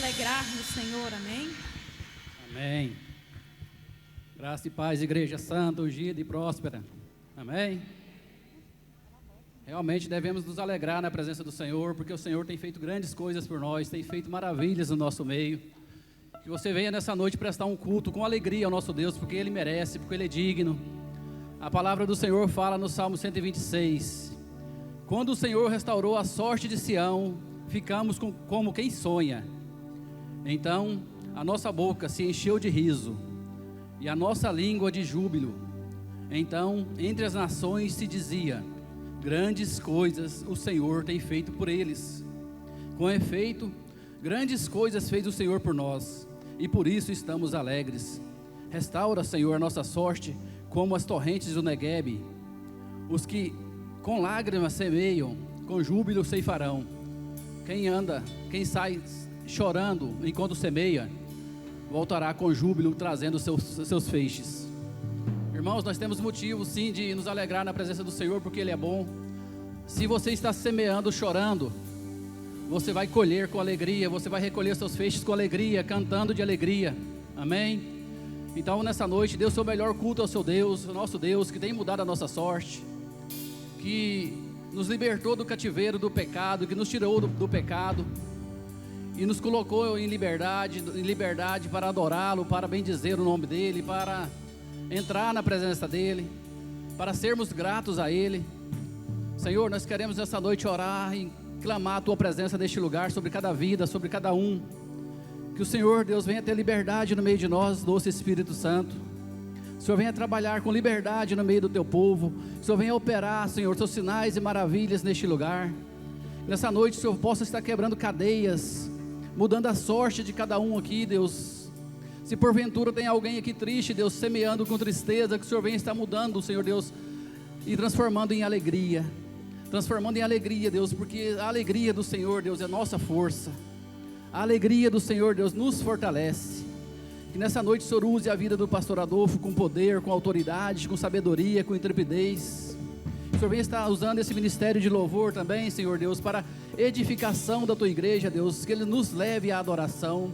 alegrar no Senhor, amém? Amém. Graça e paz, igreja santa, ungida e próspera. Amém. Realmente devemos nos alegrar na presença do Senhor, porque o Senhor tem feito grandes coisas por nós, tem feito maravilhas no nosso meio. Que você venha nessa noite prestar um culto com alegria ao nosso Deus, porque Ele merece, porque Ele é digno. A palavra do Senhor fala no Salmo 126: quando o Senhor restaurou a sorte de Sião, ficamos como quem sonha. Então a nossa boca se encheu de riso e a nossa língua de júbilo. Então entre as nações se dizia: grandes coisas o Senhor tem feito por eles. Com efeito, grandes coisas fez o Senhor por nós, e por isso estamos alegres. Restaura, Senhor, a nossa sorte como as torrentes do Neguebe. Os que com lágrimas semeiam, com júbilo ceifarão. Quem sai chorando enquanto semeia, voltará com júbilo trazendo seus feixes. Irmãos, nós temos motivo sim de nos alegrar na presença do Senhor, porque Ele é bom. Se você está semeando chorando, você vai colher com alegria, você vai recolher seus feixes com alegria, cantando de alegria, amém? Então nessa noite, dê o seu melhor culto ao seu Deus, o nosso Deus, que tem mudado a nossa sorte, que nos libertou do cativeiro do pecado, que nos tirou do pecado, e nos colocou em liberdade para adorá-lo, para bendizer o nome dEle, para entrar na presença dEle, para sermos gratos a Ele. Senhor, nós queremos essa noite orar e clamar a Tua presença neste lugar, sobre cada vida, sobre cada um. Que o Senhor, Deus, venha ter liberdade no meio de nós, doce Espírito Santo. O Senhor venha trabalhar com liberdade no meio do Teu povo. O Senhor venha operar, Senhor, Seus sinais e maravilhas neste lugar. Nessa noite o Senhor possa estar quebrando cadeias, mudando a sorte de cada um aqui, Deus. Se porventura tem alguém aqui triste, Deus, semeando com tristeza, que o Senhor venha estar mudando, Senhor Deus, e transformando em alegria. Transformando em alegria, Deus, porque a alegria do Senhor, Deus, é nossa força. A alegria do Senhor, Deus, nos fortalece. Que nessa noite o Senhor use a vida do pastor Adolfo com poder, com autoridade, com sabedoria, com intrepidez. O Senhor venha estar usando esse ministério de louvor também, Senhor Deus, para edificação da Tua igreja, Deus. Que Ele nos leve à adoração,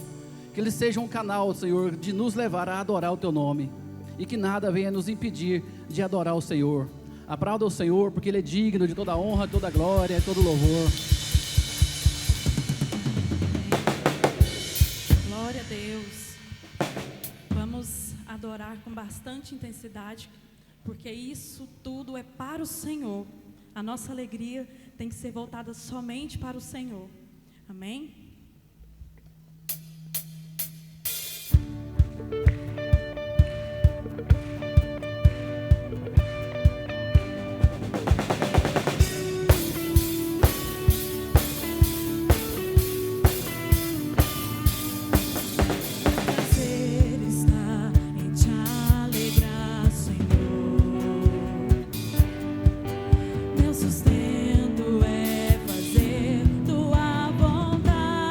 que Ele seja um canal, Senhor, de nos levar a adorar o Teu nome, e que nada venha nos impedir de adorar o Senhor. Aplauda o Senhor, porque Ele é digno de toda honra, toda glória, todo louvor. Glória a Deus. Vamos adorar com bastante intensidade, porque isso tudo é para o Senhor. A nossa alegria tem que ser voltada somente para o Senhor. Amém? Meu sustento é fazer Tua vontade.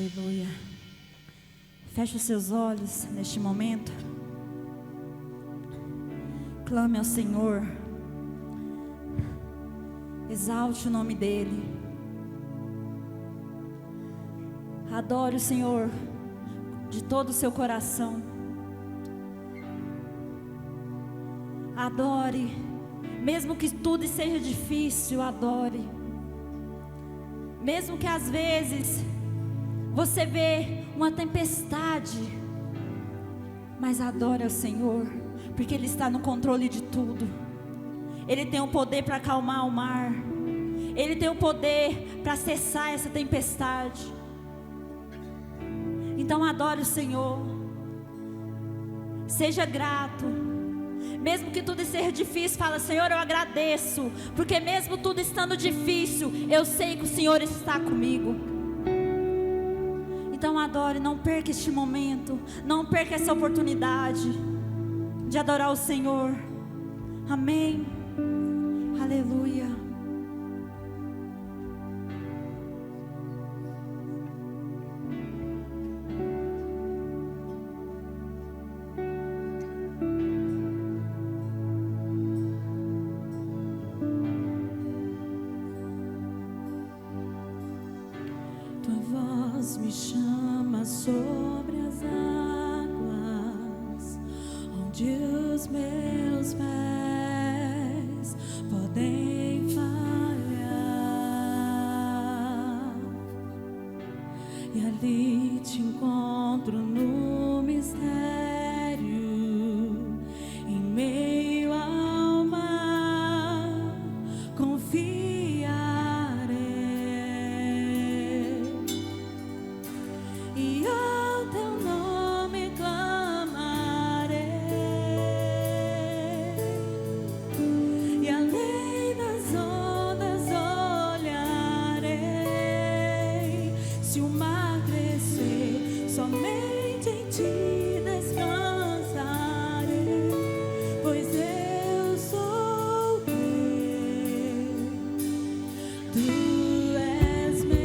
Aleluia. Feche os seus olhos neste momento. Clame ao Senhor. Exalte o nome dEle. Adore o Senhor de todo o seu coração. Adore. Mesmo que tudo seja difícil, adore. Mesmo que às vezes você vê uma tempestade, mas adore ao Senhor, porque Ele está no controle de tudo. Ele tem o poder para acalmar o mar. Ele tem o poder para cessar essa tempestade. Então adore o Senhor. Seja grato. Mesmo que tudo seja difícil, fala: Senhor, eu agradeço, porque mesmo tudo estando difícil, eu sei que o Senhor está comigo. Então adore, não perca este momento, não perca essa oportunidade de adorar o Senhor. Amém. Aleluia. Me chama sobre as águas, onde os meus pés podem falhar, e ali te encontro no mistério, em meio ao mar, confiarei. E ao teu nome clamarei, e além das ondas olharei. Se o mar crescer, somente em ti descansarei, pois eu sou teu, tu és meu.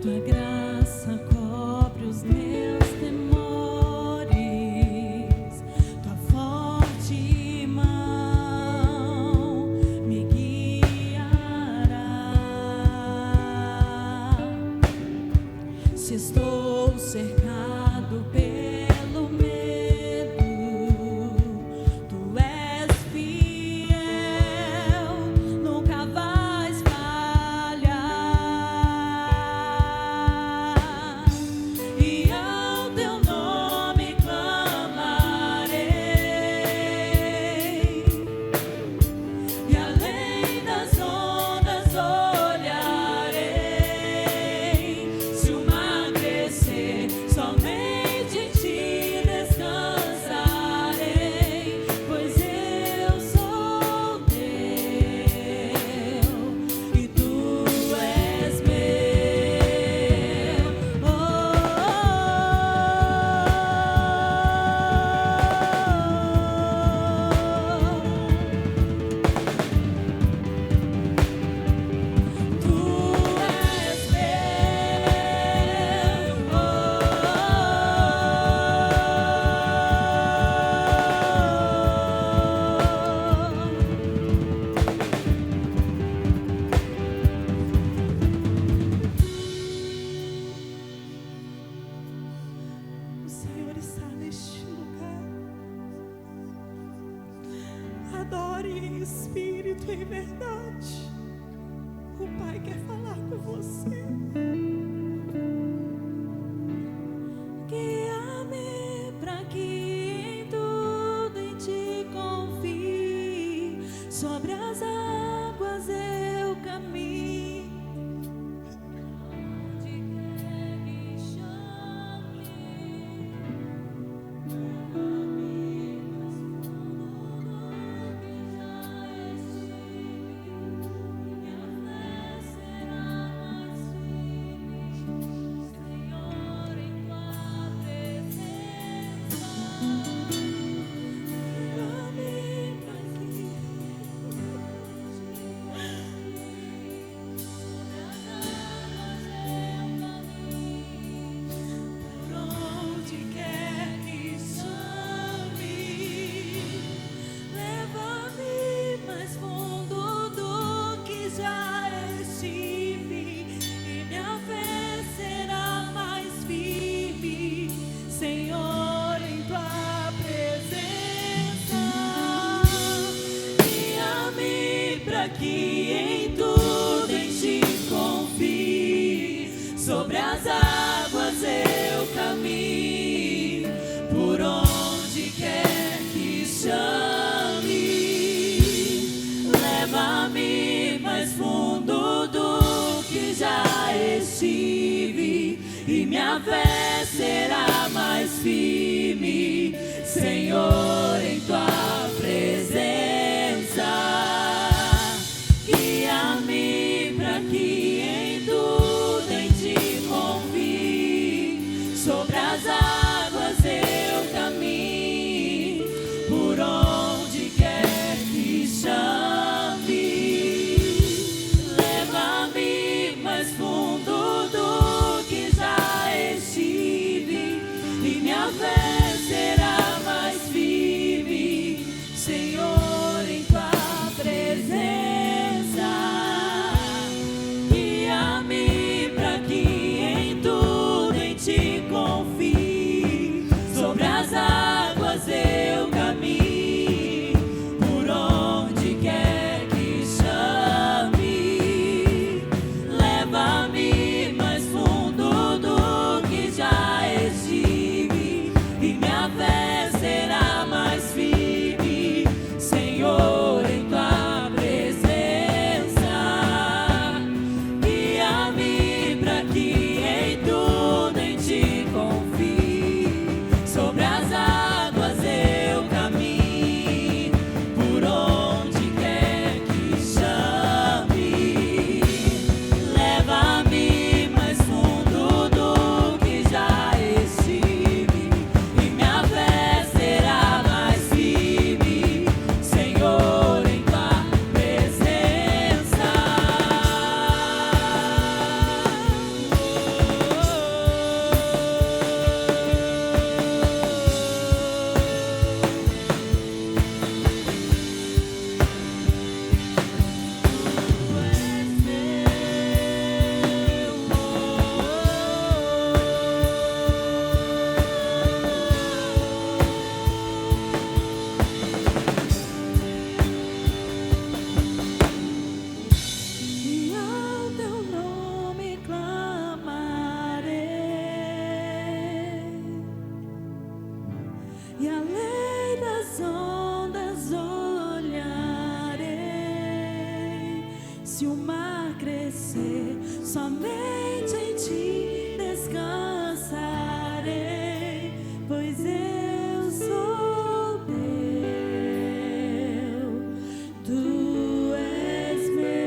Tua graça cobre os meus temores, tua forte mão me guiará. minha fé será mais firme, Senhor, em tua presença. Guia-me para que em tudo em ti confie, sobre as águas eu caminho, por onde quer que chame. Leva-me mais fundo do que já estive, e minha fé será mais firme, Senhor, em tua presença. Guia-me para que em tudo em ti confie, sobre as águas eu caminho, por onde quer que chame. Leva-me mais fundo do que já estive, e minha fé será mais firme, Senhor, em tua presença. Guia-me para que em tudo em ti confie, sobre as águas eu caminho, por onde quer que chame. Leva-me mais fundo do que já estive, e minha fé será mais firme, Senhor, em tua presença. E ao teu nome clamarei, e além das ondas olharei. Se o mar crescer, somente em ti descansarei, pois eu sou teu, tu és meu.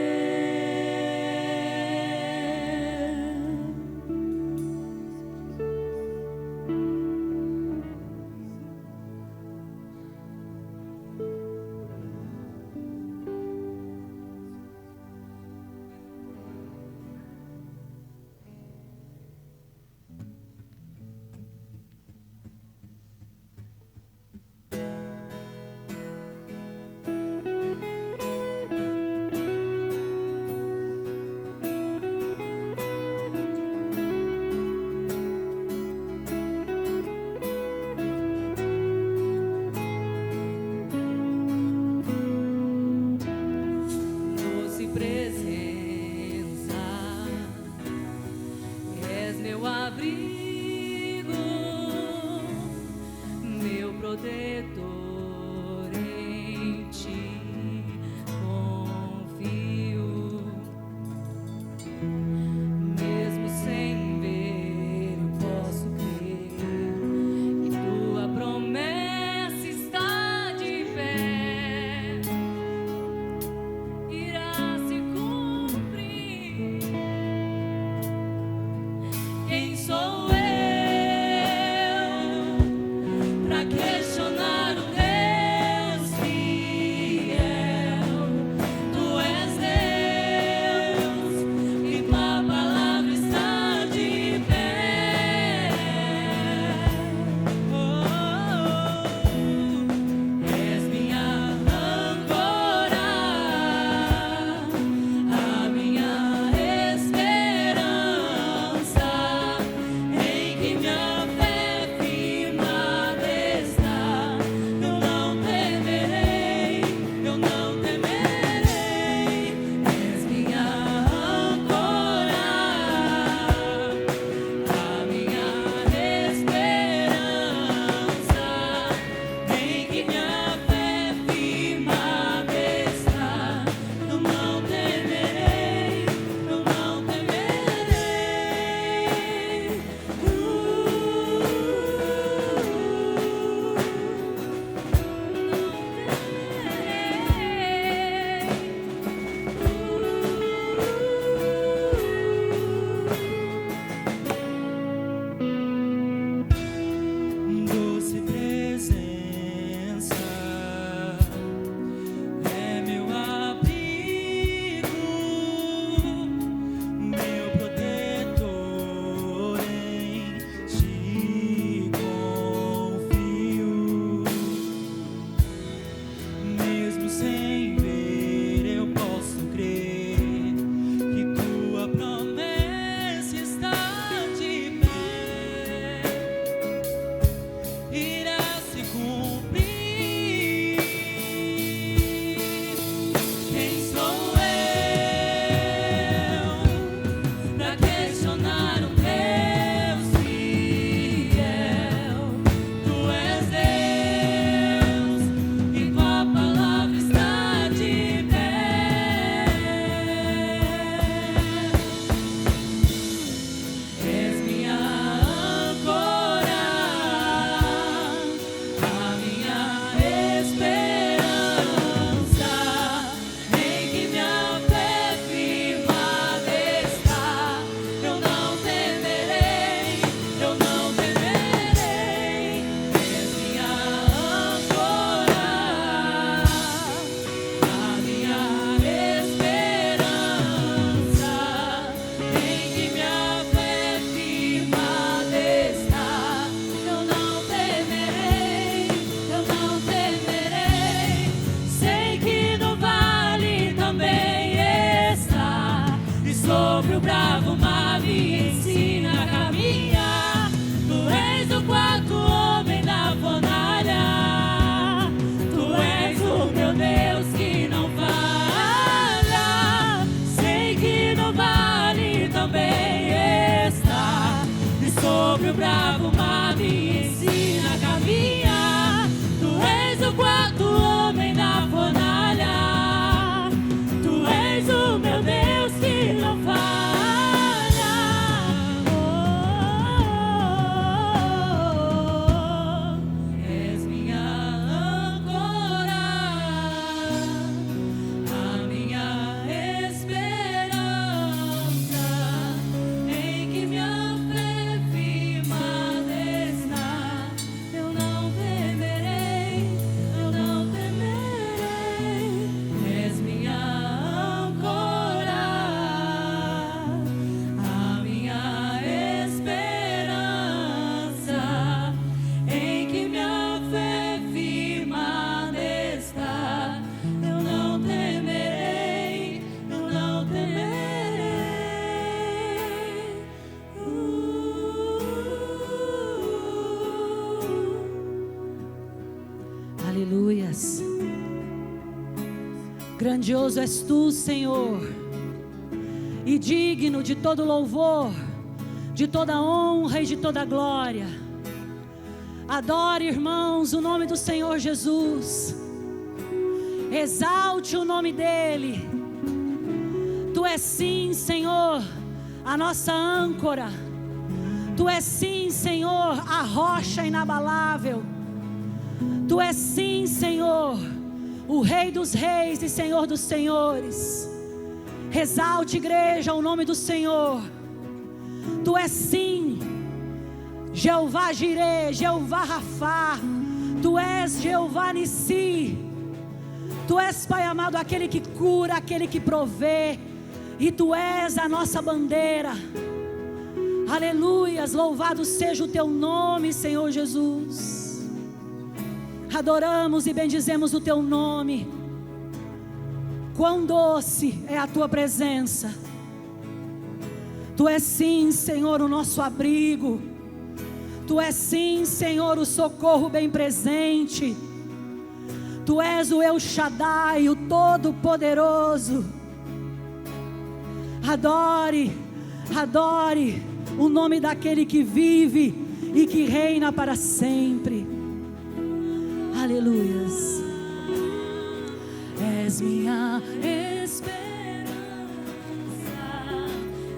sobre o bravo mar me ensina a caminhar. Tu és o quarto homem da fornalha. Tu és o meu Deus que não falha. Sei que no vale também está. E sobre o bravo mar me ensina a caminhar. Tu és o quarto homem da fornalha. Tu és o meu Deus que não falha. És minha âncora, a minha esperança, em que minha fé firmada está. Eu não temerei, eu não temerei. És minha âncora, a minha esperança, em que minha fé firmada está. Eu não temerei, eu não temerei. Aleluias. Grandioso és tu, Senhor, e digno de todo louvor, de toda honra e de toda glória. Adore, irmãos, o nome do Senhor Jesus. Exalte o nome dEle. Tu és sim, Senhor, a nossa âncora. Tu és sim, Senhor, a rocha inabalável. Tu és sim, Senhor, o Rei dos reis e Senhor dos senhores. Exalte, igreja, o nome do Senhor. Tu és sim, Jeová Jireh, Jeová Rafá. Tu és Jeová Nissi. Tu és, Pai amado, aquele que cura, aquele que provê. E Tu és a nossa bandeira. Aleluias, louvado seja o Teu nome, Senhor Jesus. Adoramos e bendizemos o Teu nome. Quão doce é a Tua presença. Tu és sim, Senhor, o nosso abrigo. Tu és sim, Senhor, o socorro bem presente. Tu és o El Shaddai, o Todo-Poderoso. Adore, adore o nome daquele que vive e que reina para sempre. Aleluias. És minha Esperança,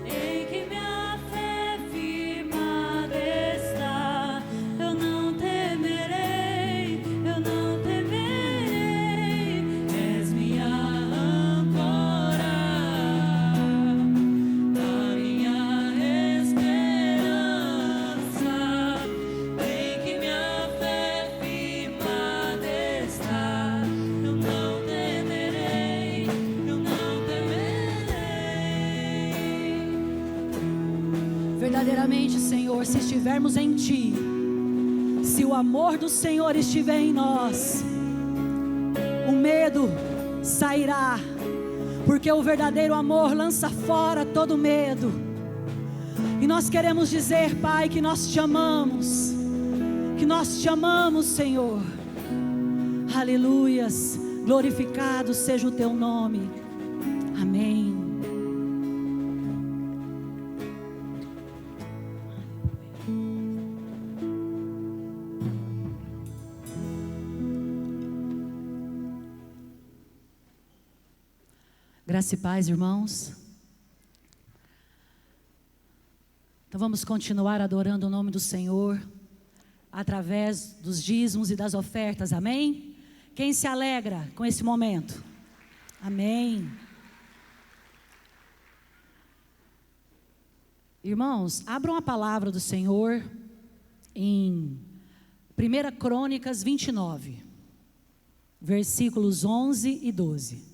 em que minha fé firmada está. Eu não temerei, eu não temerei. És minha âncora, a minha esperança, em que minha fé firmada está. Eu não temerei, eu não temerei. verdadeiramente, Senhor, se estivermos em Ti, se o amor do Senhor estiver em nós, o medo sairá, porque o verdadeiro amor lança fora todo medo. E nós queremos dizer, Pai, que nós Te amamos, Senhor. Aleluias, glorificado seja o Teu nome. Amém. Graça e paz, irmãos. Então vamos continuar adorando o nome do Senhor através dos dízimos e das ofertas, amém? Quem se alegra com esse momento? Amém. Irmãos, abram a palavra do Senhor em 1 Crônicas 29, versículos 11 e 12.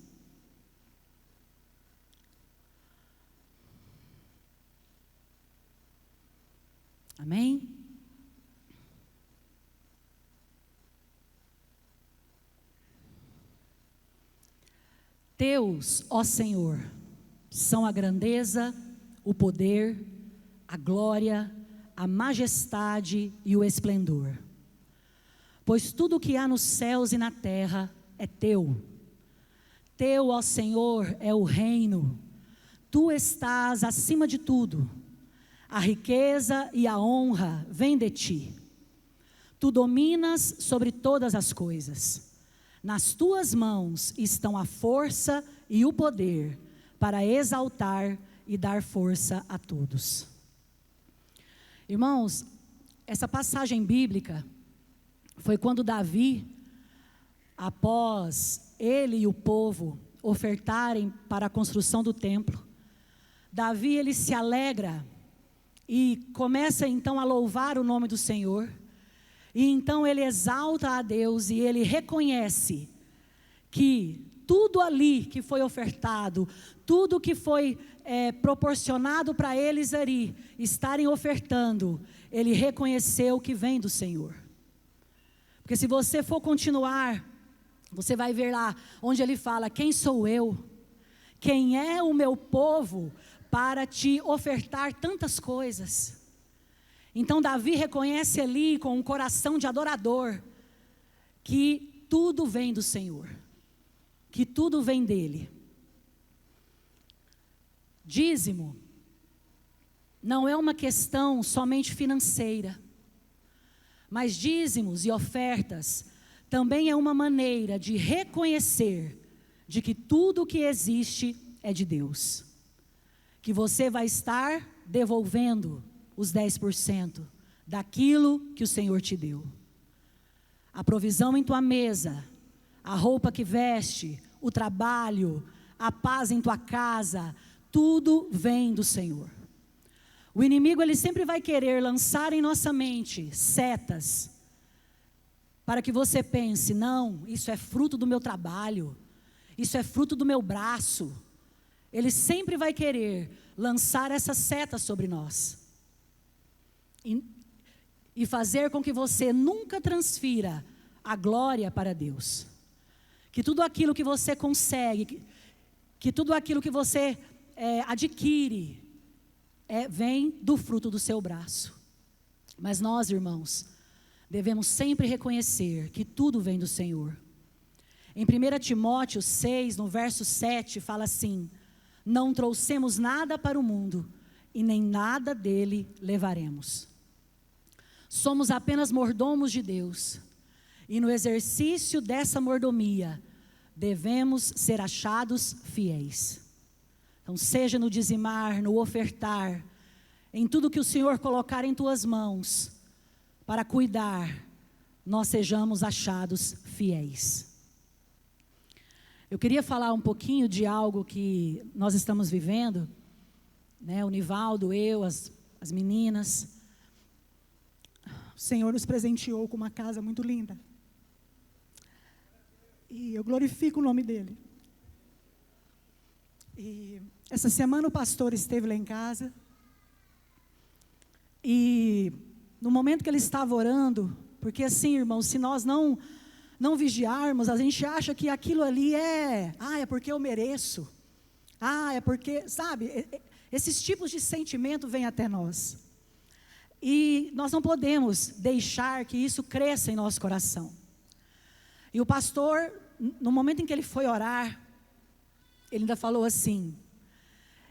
Amém? Teus, ó Senhor, são a grandeza o poder, a glória, a majestade e o esplendor. Pois tudo o que há nos céus e na terra é teu. Teu, ó Senhor, é o reino. Tu estás acima de tudo. A riqueza e a honra vêm de ti. Tu dominas sobre todas as coisas. Nas tuas mãos estão a força e o poder para exaltar e dar força a todos. Irmãos, essa passagem bíblica foi quando Davi, após ele e o povo ofertarem para a construção do templo, Davi, ele se alegra e começa então a louvar o nome do Senhor, e então ele exalta a Deus e ele reconhece que tudo ali que foi ofertado, tudo que foi proporcionado para eles ali estarem ofertando, ele reconheceu que vem do Senhor. Porque se você for continuar, você vai ver lá onde ele fala: quem sou eu? Quem é o meu povo para te ofertar tantas coisas? Então Davi reconhece ali com um coração de adorador que tudo vem do Senhor, que tudo vem dele. Dízimo não é uma questão somente financeira, mas dízimos e ofertas também é uma maneira de reconhecer de que tudo o que existe é de Deus, que você vai estar devolvendo os 10% daquilo que o Senhor te deu. A provisão em tua mesa, a roupa que veste, o trabalho, a paz em tua casa, tudo vem do Senhor. O inimigo, ele sempre vai querer lançar em nossa mente setas, para que você pense: não, isso é fruto do meu trabalho, isso é fruto do meu braço. Ele sempre vai querer lançar essas setas sobre nós, e fazer com que você nunca transfira a glória para Deus. Que tudo aquilo que você consegue, que tudo aquilo que você adquire, vem do fruto do seu braço. Mas nós, irmãos, devemos sempre reconhecer que tudo vem do Senhor. Em 1 Timóteo 6, no verso 7, fala assim: não trouxemos nada para o mundo, e nem nada dele levaremos. Somos apenas mordomos de Deus, e no exercício dessa mordomia, devemos ser achados fiéis. Então, seja no dizimar, no ofertar, em tudo que o Senhor colocar em tuas mãos, para cuidar, nós sejamos achados fiéis. Eu queria falar um pouquinho de algo que nós estamos vivendo, né? O Nivaldo, eu, as meninas. O Senhor nos presenteou com uma casa muito linda. E eu glorifico o nome dEle. E essa semana o pastor esteve lá em casa. E no momento que ele estava orando, porque assim, irmãos, se nós não vigiarmos, a gente acha que aquilo ali é porque eu mereço. É porque, sabe, esses tipos de sentimento vêm até nós. E nós não podemos deixar que isso cresça em nosso coração. E o pastor, no momento em que ele foi orar, ele ainda falou assim: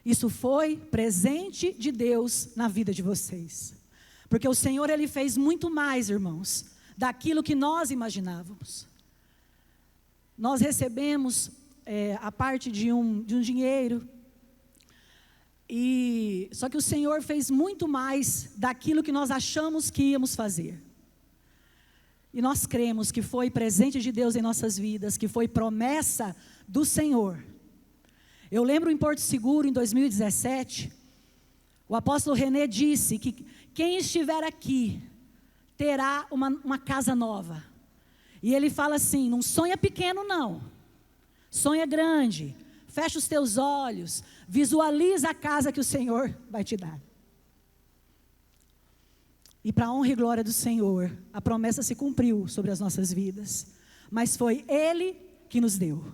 isso foi presente de Deus na vida de vocês. Porque o Senhor, Ele fez muito mais, irmãos, daquilo que nós imaginávamos. Nós recebemos a parte de um dinheiro, só que o Senhor fez muito mais daquilo que nós achamos que íamos fazer. E nós cremos que foi presente de Deus em nossas vidas, que foi promessa do Senhor. Eu lembro em Porto Seguro, em 2017, o apóstolo René disse que quem estiver aqui terá uma casa nova. E ele fala assim: não sonha pequeno não, sonha grande, fecha os teus olhos, visualiza a casa que o Senhor vai te dar. E para a honra e glória do Senhor, a promessa se cumpriu sobre as nossas vidas. Mas foi Ele que nos deu.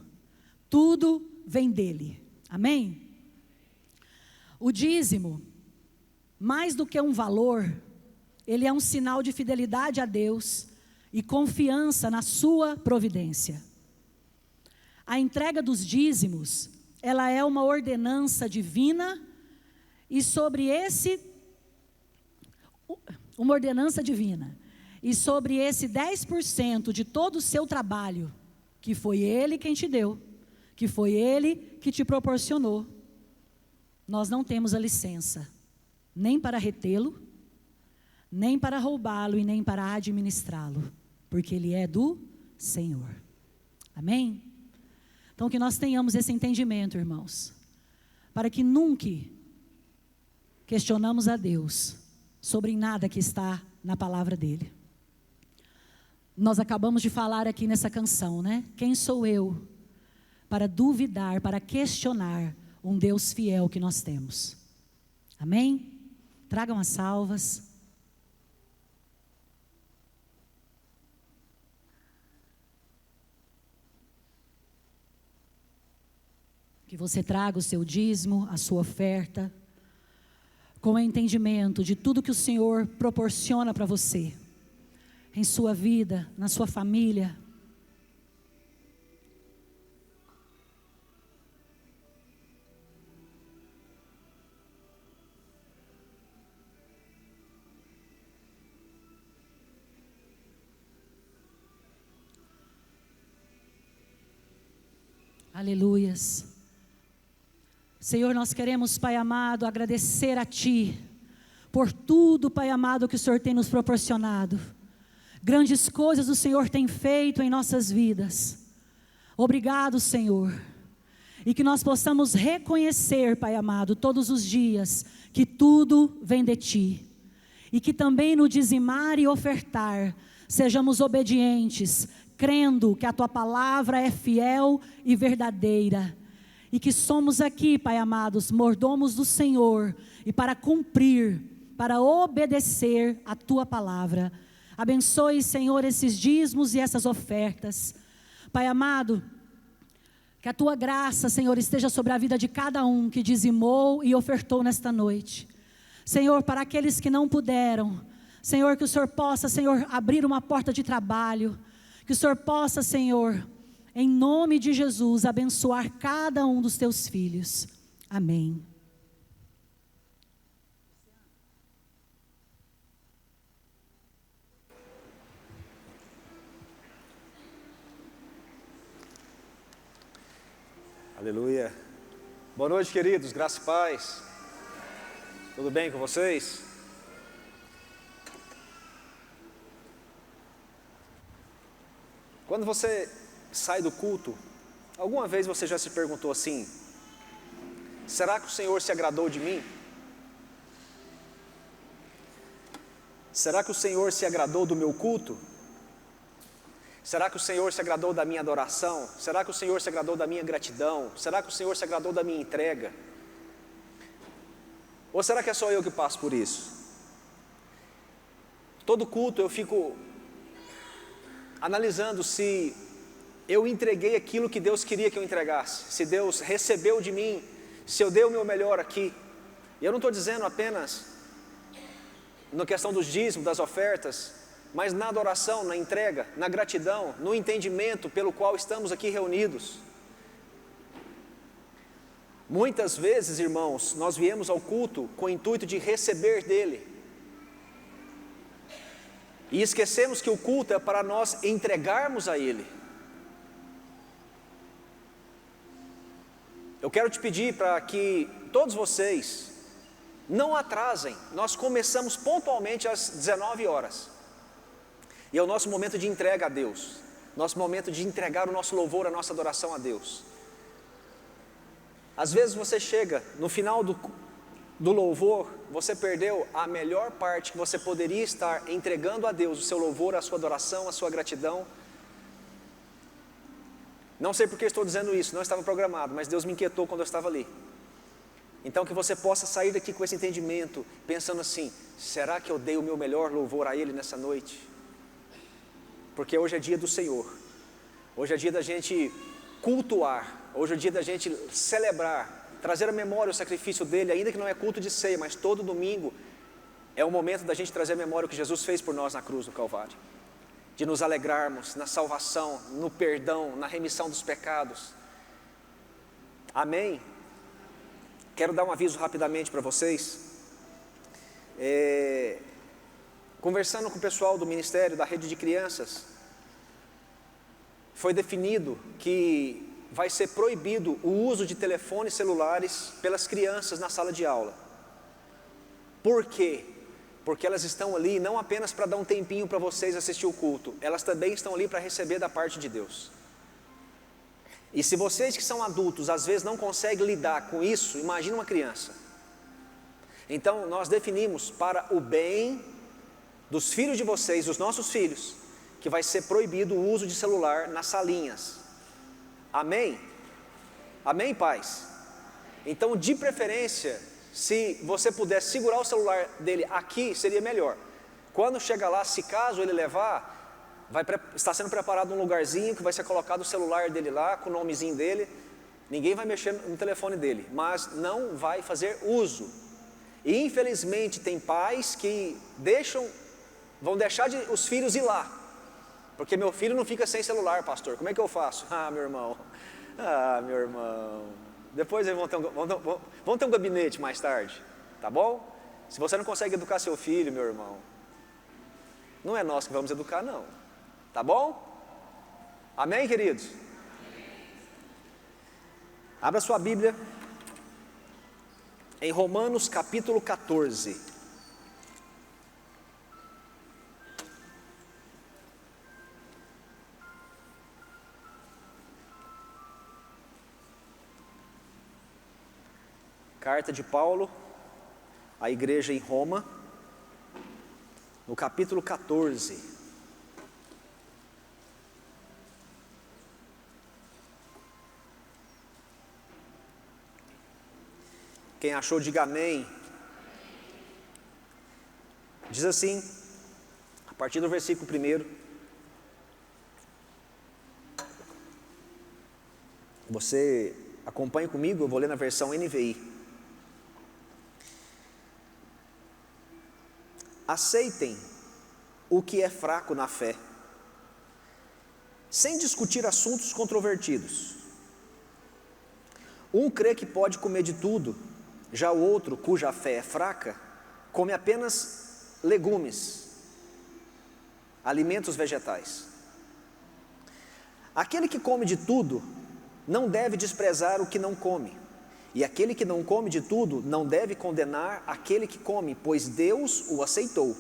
Tudo vem dEle. Amém? O dízimo, mais do que um valor, ele é um sinal de fidelidade a Deus e confiança na sua providência. A entrega dos dízimos, ela é uma ordenança divina e sobre esse 10% de todo o seu trabalho, que foi Ele quem te deu, que foi Ele que te proporcionou, nós não temos a licença, nem para retê-lo, nem para roubá-lo e nem para administrá-lo, porque ele é do Senhor. Amém? Então que nós tenhamos esse entendimento, irmãos, para que nunca questionamos a Deus sobre nada que está na palavra dele. Nós acabamos de falar aqui nessa canção, né? Quem sou eu para duvidar, para questionar um Deus fiel que nós temos? Amém? Tragam as salvas. Que você traga o seu dízimo, a sua oferta, com o entendimento de tudo que o Senhor proporciona para você, em sua vida, na sua família. Aleluias. Senhor, nós queremos, Pai amado, agradecer a Ti, por tudo, Pai amado, que o Senhor tem nos proporcionado. Grandes coisas o Senhor tem feito em nossas vidas. Obrigado, Senhor. E que nós possamos reconhecer, Pai amado, todos os dias, que tudo vem de Ti. E que também no dizimar e ofertar, sejamos obedientes, crendo que a Tua palavra é fiel e verdadeira. E que somos aqui, Pai amados, mordomos do Senhor, e para cumprir, para obedecer a Tua palavra. Abençoe, Senhor, esses dízimos e essas ofertas. Pai amado, que a Tua graça, Senhor, esteja sobre a vida de cada um que dizimou e ofertou nesta noite. Senhor, para aqueles que não puderam, Senhor, que o Senhor possa, Senhor, abrir uma porta de trabalho, que o Senhor possa, Senhor, em nome de Jesus, abençoar cada um dos Teus filhos. Amém. Aleluia. Boa noite, queridos, graça e paz. Tudo bem com vocês? Quando você sai do culto, alguma vez você já se perguntou assim: será que o Senhor se agradou de mim? Será que o Senhor se agradou do meu culto? Será que o Senhor se agradou da minha adoração? Será que o Senhor se agradou da minha gratidão? Será que o Senhor se agradou da minha entrega? Ou será que é só eu que passo por isso? Todo culto eu fico analisando se eu entreguei aquilo que Deus queria que eu entregasse, se Deus recebeu de mim, se eu dei o meu melhor aqui. E eu não estou dizendo apenas na questão dos dízimos, das ofertas, mas na adoração, na entrega, na gratidão, no entendimento pelo qual estamos aqui reunidos. Muitas vezes, irmãos, nós viemos ao culto com o intuito de receber dele, e esquecemos que o culto é para nós entregarmos a ele. Eu quero te pedir para que todos vocês não atrasem. Nós começamos pontualmente às 19 horas. E é o nosso momento de entrega a Deus. Nosso momento de entregar o nosso louvor, a nossa adoração a Deus. Às vezes você chega no final do louvor, você perdeu a melhor parte que você poderia estar entregando a Deus, o seu louvor, a sua adoração, a sua gratidão. Não sei porque estou dizendo isso, não estava programado, mas Deus me inquietou quando eu estava ali. Então que você possa sair daqui com esse entendimento, pensando assim: será que eu dei o meu melhor louvor a Ele nessa noite? Porque hoje é dia do Senhor, hoje é dia da gente cultuar, hoje é dia da gente celebrar trazer à memória o sacrifício dele, ainda que não é culto de ceia, mas todo domingo é o momento da gente trazer à memória o que Jesus fez por nós na cruz do Calvário, de nos alegrarmos na salvação, no perdão, na remissão dos pecados. Amém? Quero dar um aviso rapidamente para vocês. Conversando com o pessoal do ministério, da rede de crianças, foi definido que vai ser proibido o uso de telefones celulares pelas crianças na sala de aula. Por quê? Porque elas estão ali não apenas para dar um tempinho para vocês assistir o culto, elas também estão ali para receber da parte de Deus. E se vocês que são adultos às vezes não conseguem lidar com isso, imagina uma criança. Então nós definimos para o bem dos filhos de vocês, dos nossos filhos, que vai ser proibido o uso de celular nas salinhas. Amém? Amém, pais? Então, de preferência, se você puder segurar o celular dele aqui, seria melhor. Quando chegar lá, se caso ele levar, está sendo preparado um lugarzinho que vai ser colocado o celular dele lá, com o nomezinho dele. Ninguém vai mexer no telefone dele, mas não vai fazer uso. E infelizmente tem pais que vão deixar os filhos ir lá. Porque meu filho não fica sem celular, pastor, como é que eu faço? Meu irmão, depois eles vão ter um gabinete mais tarde, tá bom? Se você não consegue educar seu filho, meu irmão, não é nós que vamos educar não, tá bom? Amém, queridos? Abra sua Bíblia em Romanos capítulo 14. Carta de Paulo à igreja em Roma, no capítulo 14. Quem achou, diga amém. Diz assim, a partir do versículo 1. Você acompanha comigo, eu vou ler na versão NVI. Aceitem o que é fraco na fé, sem discutir assuntos controvertidos. Um crê que pode comer de tudo, já o outro, cuja fé é fraca, come apenas legumes, alimentos vegetais. Aquele que come de tudo não deve desprezar o que não come. E aquele que não come de tudo não deve condenar aquele que come, pois Deus o aceitou.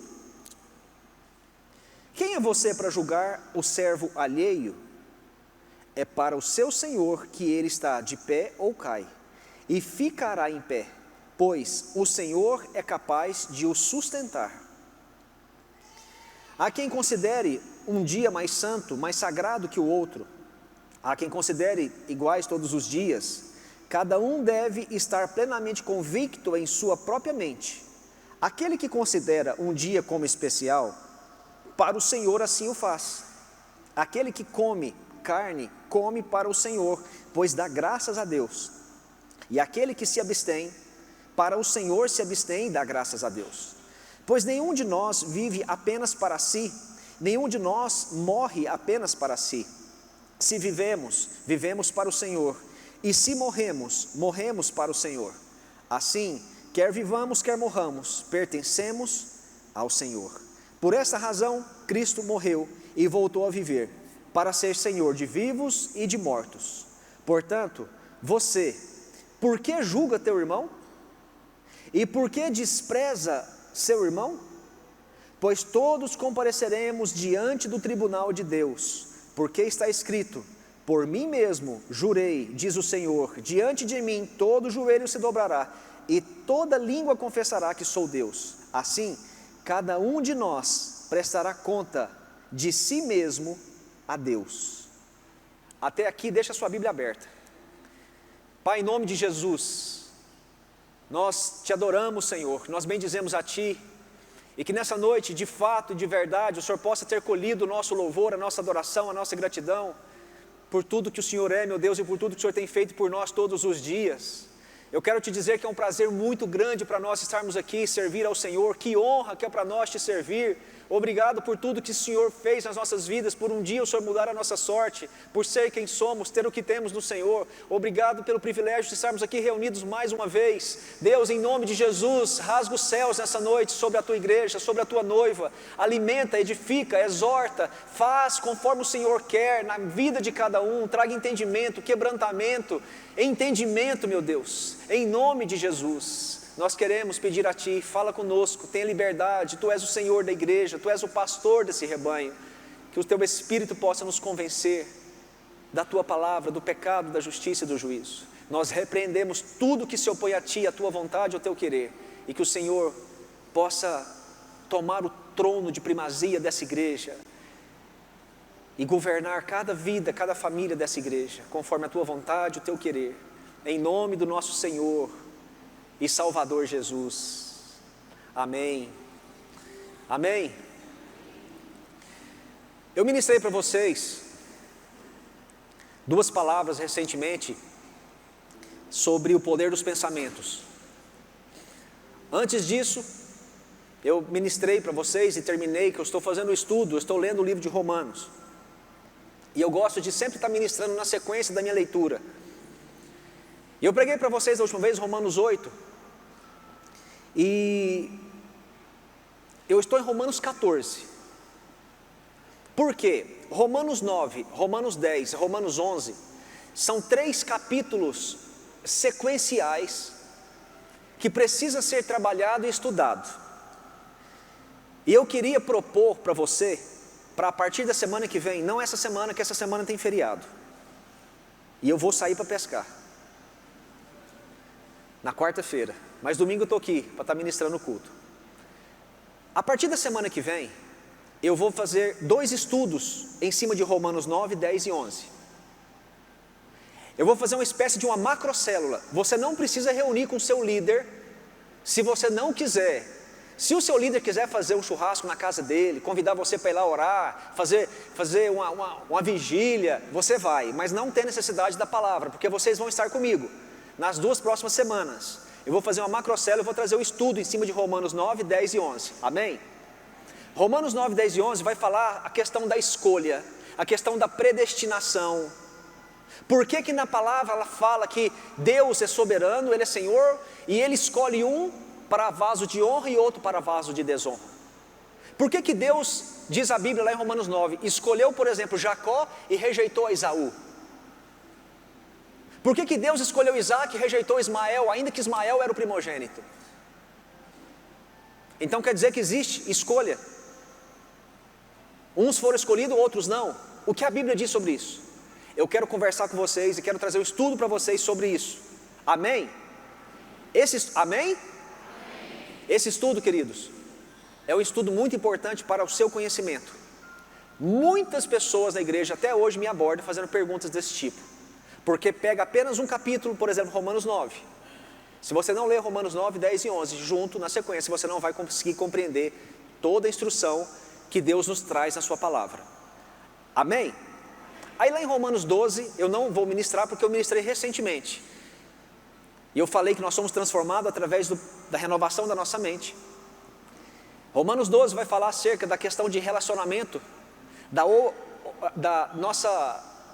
Quem é você para julgar o servo alheio? É para o seu Senhor que ele está de pé ou cai, e ficará em pé, pois o Senhor é capaz de o sustentar. Há quem considere um dia mais santo, mais sagrado que o outro. Há quem considere iguais todos os dias. Cada um deve estar plenamente convicto em sua própria mente. Aquele que considera um dia como especial, para o Senhor assim o faz. Aquele que come carne, come para o Senhor, pois dá graças a Deus. E aquele que se abstém, para o Senhor se abstém e dá graças a Deus. Pois nenhum de nós vive apenas para si, nenhum de nós morre apenas para si. Se vivemos, vivemos para o Senhor. E se morremos, morremos para o Senhor. Assim, quer vivamos, quer morramos, pertencemos ao Senhor. Por essa razão, Cristo morreu e voltou a viver, para ser Senhor de vivos e de mortos. Portanto, você, por que julga teu irmão? E por que despreza seu irmão? Pois todos compareceremos diante do tribunal de Deus, porque está escrito: por mim mesmo jurei, diz o Senhor, diante de mim todo joelho se dobrará, e toda língua confessará que sou Deus. Assim, cada um de nós prestará conta de si mesmo a Deus. Até aqui, deixa a sua Bíblia aberta. Pai, em nome de Jesus, nós te adoramos, Senhor, nós bendizemos a Ti, e que nessa noite, de fato e de verdade, o Senhor possa ter colhido o nosso louvor, a nossa adoração, a nossa gratidão, por tudo que o Senhor é, meu Deus, e por tudo que o Senhor tem feito por nós todos os dias. Eu quero te dizer que é um prazer muito grande para nós estarmos aqui, servir ao Senhor. Que honra que é para nós te servir. Obrigado por tudo que o Senhor fez nas nossas vidas, por um dia o Senhor mudar a nossa sorte, por ser quem somos, ter o que temos no Senhor. Obrigado pelo privilégio de estarmos aqui reunidos mais uma vez. Deus, em nome de Jesus, rasga os céus nessa noite sobre a tua igreja, sobre a tua noiva. Alimenta, edifica, exorta, faz conforme o Senhor quer na vida de cada um. Traga entendimento, quebrantamento, entendimento, meu Deus, em nome de Jesus. Nós queremos pedir a Ti, fala conosco, tenha liberdade, Tu és o Senhor da igreja, Tu és o pastor desse rebanho, que o Teu Espírito possa nos convencer da Tua palavra, do pecado, da justiça e do juízo. Nós repreendemos tudo que se opõe a Ti, a Tua vontade, ao Teu querer, e que o Senhor possa tomar o trono de primazia dessa igreja, e governar cada vida, cada família dessa igreja, conforme a Tua vontade, o Teu querer, em nome do nosso Senhor e Salvador Jesus, amém, amém. Eu ministrei para vocês 2 palavras recentemente sobre o poder dos pensamentos. Antes disso, eu ministrei para vocês e terminei que eu estou fazendo um estudo, eu estou lendo o livro de Romanos, e eu gosto de sempre estar ministrando na sequência da minha leitura, e eu preguei para vocês a última vez Romanos 8, e eu estou em Romanos 14, por quê? Romanos 9, Romanos 10, Romanos 11, são 3 capítulos sequenciais, que precisa ser trabalhado e estudado, e eu queria propor para você, para a partir da semana que vem, não essa semana, que essa semana tem feriado, e eu vou sair para pescar, na quarta-feira, mas domingo eu estou aqui, para estar ministrando o culto. A partir da semana que vem, eu vou fazer 2 estudos, em cima de Romanos 9, 10 e 11. Eu vou fazer uma espécie de uma macrocélula. Você não precisa reunir com o seu líder, se você não quiser. Se o seu líder quiser fazer um churrasco na casa dele, convidar você para ir lá orar, fazer uma vigília, você vai, mas não tem necessidade da palavra, porque vocês vão estar comigo, nas 2 próximas semanas. Eu vou fazer uma macrocélula, eu vou trazer o estudo em cima de Romanos 9, 10 e 11, amém? Romanos 9, 10 e 11 vai falar a questão da escolha, a questão da predestinação. Por que que na palavra ela fala que Deus é soberano, Ele é Senhor, e Ele escolhe um para vaso de honra e outro para vaso de desonra? Por que que Deus, diz a Bíblia lá em Romanos 9, escolheu, por exemplo, Jacó e rejeitou Esaú? Por que que Deus escolheu Isaac e rejeitou Ismael, ainda que Ismael era o primogênito? Então quer dizer que existe escolha. Uns foram escolhidos, outros não. O que a Bíblia diz sobre isso? Eu quero conversar com vocês e quero trazer um estudo para vocês sobre isso. Amém? Amém? Esse estudo, queridos, é um estudo muito importante para o seu conhecimento. Muitas pessoas na igreja até hoje me abordam fazendo perguntas desse tipo, porque pega apenas um capítulo, por exemplo, Romanos 9. Se você não ler Romanos 9, 10 e 11 junto, na sequência, você não vai conseguir compreender toda a instrução que Deus nos traz na sua palavra. Amém? Aí lá em Romanos 12, eu não vou ministrar porque eu ministrei recentemente, e eu falei que nós somos transformados através da renovação da nossa mente. Romanos 12 vai falar acerca da questão de relacionamento,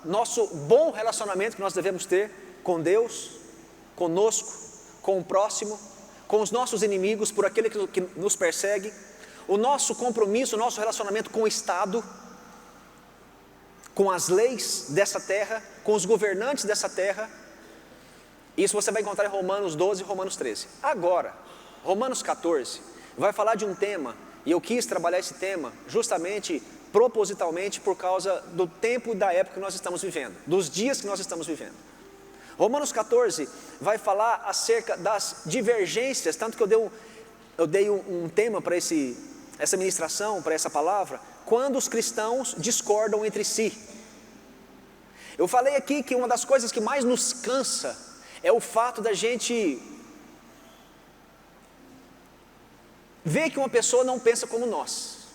nosso bom relacionamento que nós devemos ter com Deus, conosco, com o próximo, com os nossos inimigos, por aquele que nos persegue, o nosso compromisso, o nosso relacionamento com o Estado, com as leis dessa terra, com os governantes dessa terra. Isso você vai encontrar em Romanos 12 e Romanos 13. Agora, Romanos 14 vai falar de um tema, e eu quis trabalhar esse tema justamente, propositalmente, por causa do tempo e da época que nós estamos vivendo, dos dias que nós estamos vivendo. Romanos 14 vai falar acerca das divergências, tanto que eu dei um tema para essa ministração, para essa palavra, quando os cristãos discordam entre si. Eu falei aqui que uma das coisas que mais nos cansa é o fato da gente ver que uma pessoa não pensa como nós.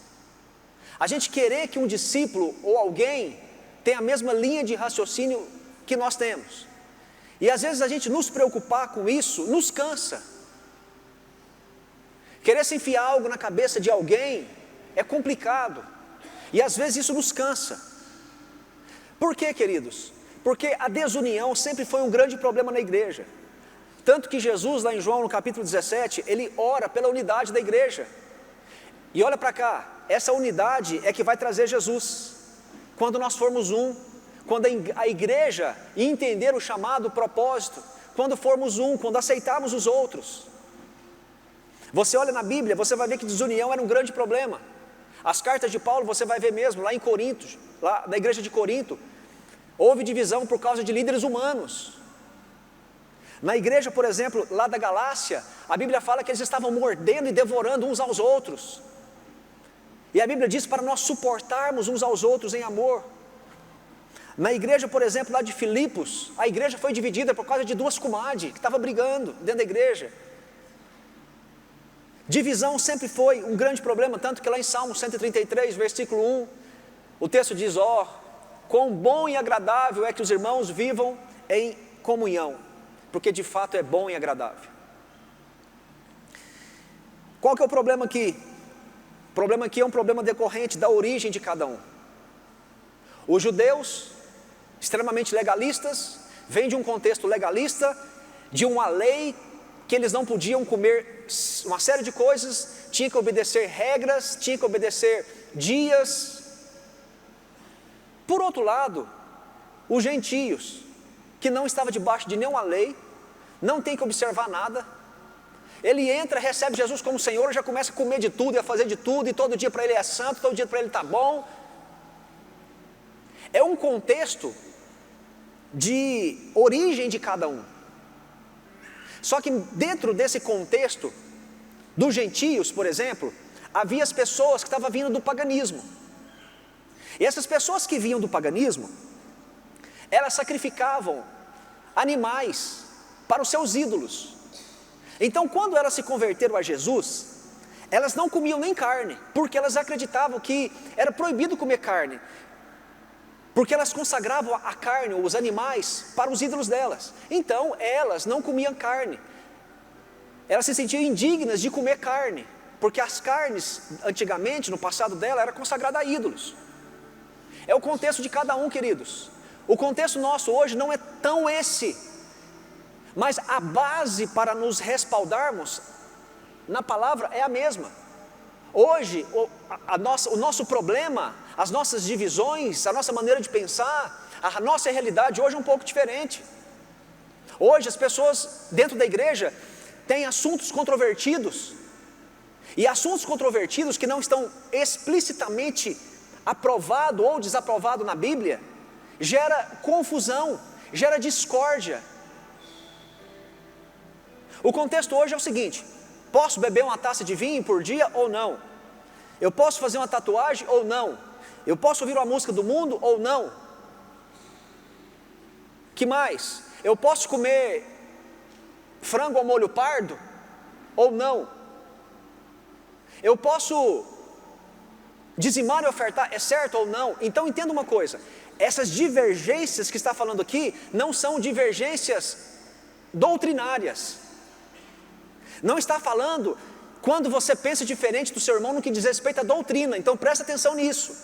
A gente querer que um discípulo ou alguém tenha a mesma linha de raciocínio que nós temos. E às vezes a gente nos preocupar com isso nos cansa. Querer se enfiar algo na cabeça de alguém é complicado. E às vezes isso nos cansa. Por quê, queridos? Porque a desunião sempre foi um grande problema na igreja. Tanto que Jesus, lá em João, no capítulo 17, ele ora pela unidade da igreja. E olha para cá, essa unidade é que vai trazer Jesus. Quando nós formos um, quando a igreja entender o chamado, o propósito, quando formos um, quando aceitarmos os outros. Você olha na Bíblia, você vai ver que desunião era um grande problema. As cartas de Paulo, você vai ver mesmo, lá em Corinto, lá na igreja de Corinto, houve divisão por causa de líderes humanos. Na igreja, por exemplo, lá da Galácia, a Bíblia fala que eles estavam mordendo e devorando uns aos outros. E a Bíblia diz para nós suportarmos uns aos outros em amor. Na igreja, por exemplo, lá de Filipos, a igreja foi dividida por causa de duas comadres que estavam brigando dentro da igreja. Divisão sempre foi um grande problema, tanto que lá em Salmo 133, versículo 1, o texto diz: ó, quão bom e agradável é que os irmãos vivam em comunhão, porque de fato é bom e agradável. Qual que é o problema aqui? O problema aqui é um problema decorrente da origem de cada um. Os judeus, extremamente legalistas, vêm de um contexto legalista, de uma lei que eles não podiam comer uma série de coisas, tinha que obedecer regras, tinha que obedecer dias. Por outro lado, os gentios, que não estavam debaixo de nenhuma lei, não tem que observar nada, ele entra, recebe Jesus como Senhor e já começa a comer de tudo e a fazer de tudo, e todo dia para ele é santo, todo dia para ele está bom. É um contexto de origem de cada um. Só que dentro desse contexto dos gentios, por exemplo, havia as pessoas que estavam vindo do paganismo. E essas pessoas que vinham do paganismo, elas sacrificavam animais para os seus ídolos. Então, quando elas se converteram a Jesus, elas não comiam nem carne, porque elas acreditavam que era proibido comer carne, porque elas consagravam a carne, os animais, para os ídolos delas. Então, elas não comiam carne. Elas se sentiam indignas de comer carne, porque as carnes, antigamente, no passado dela, era consagrada a ídolos. É o contexto de cada um, queridos. O contexto nosso hoje não é tão esse, mas a base para nos respaldarmos na palavra é a mesma. Hoje, o nosso problema, as nossas divisões, a nossa maneira de pensar, a nossa realidade hoje é um pouco diferente. Hoje as pessoas dentro da igreja têm assuntos controvertidos, e assuntos controvertidos que não estão explicitamente aprovados ou desaprovados na Bíblia, gera confusão, gera discórdia. O contexto hoje é o seguinte: posso beber uma taça de vinho por dia ou não? Eu posso fazer uma tatuagem ou não? Eu posso ouvir uma música do mundo ou não? Que mais? Eu posso comer frango ao molho pardo ou não? Eu posso dizimar e ofertar, é certo ou não? Então entenda uma coisa: essas divergências que está falando aqui não são divergências doutrinárias. Não está falando quando você pensa diferente do seu irmão no que diz respeito à doutrina. Então presta atenção nisso.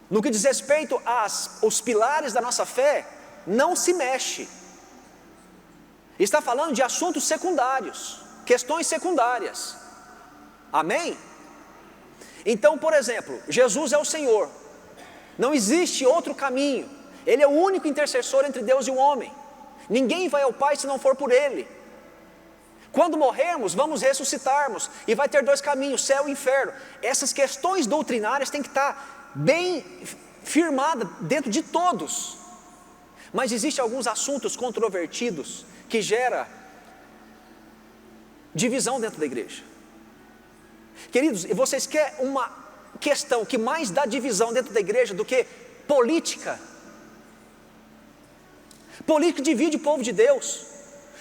No que diz respeito aos pilares da nossa fé, não se mexe. Está falando de assuntos secundários, questões secundárias. Amém? Então, por exemplo, Jesus é o Senhor. Não existe outro caminho. Ele é o único intercessor entre Deus e o homem. Ninguém vai ao Pai se não for por Ele. Quando morrermos, vamos ressuscitarmos, e vai ter dois caminhos, céu e inferno. Essas questões doutrinárias têm que estar bem firmadas dentro de todos. Mas existem alguns assuntos controvertidos que geram divisão dentro da igreja. Queridos, e vocês querem uma questão que mais dá divisão dentro da igreja do que política? Política divide o povo de Deus.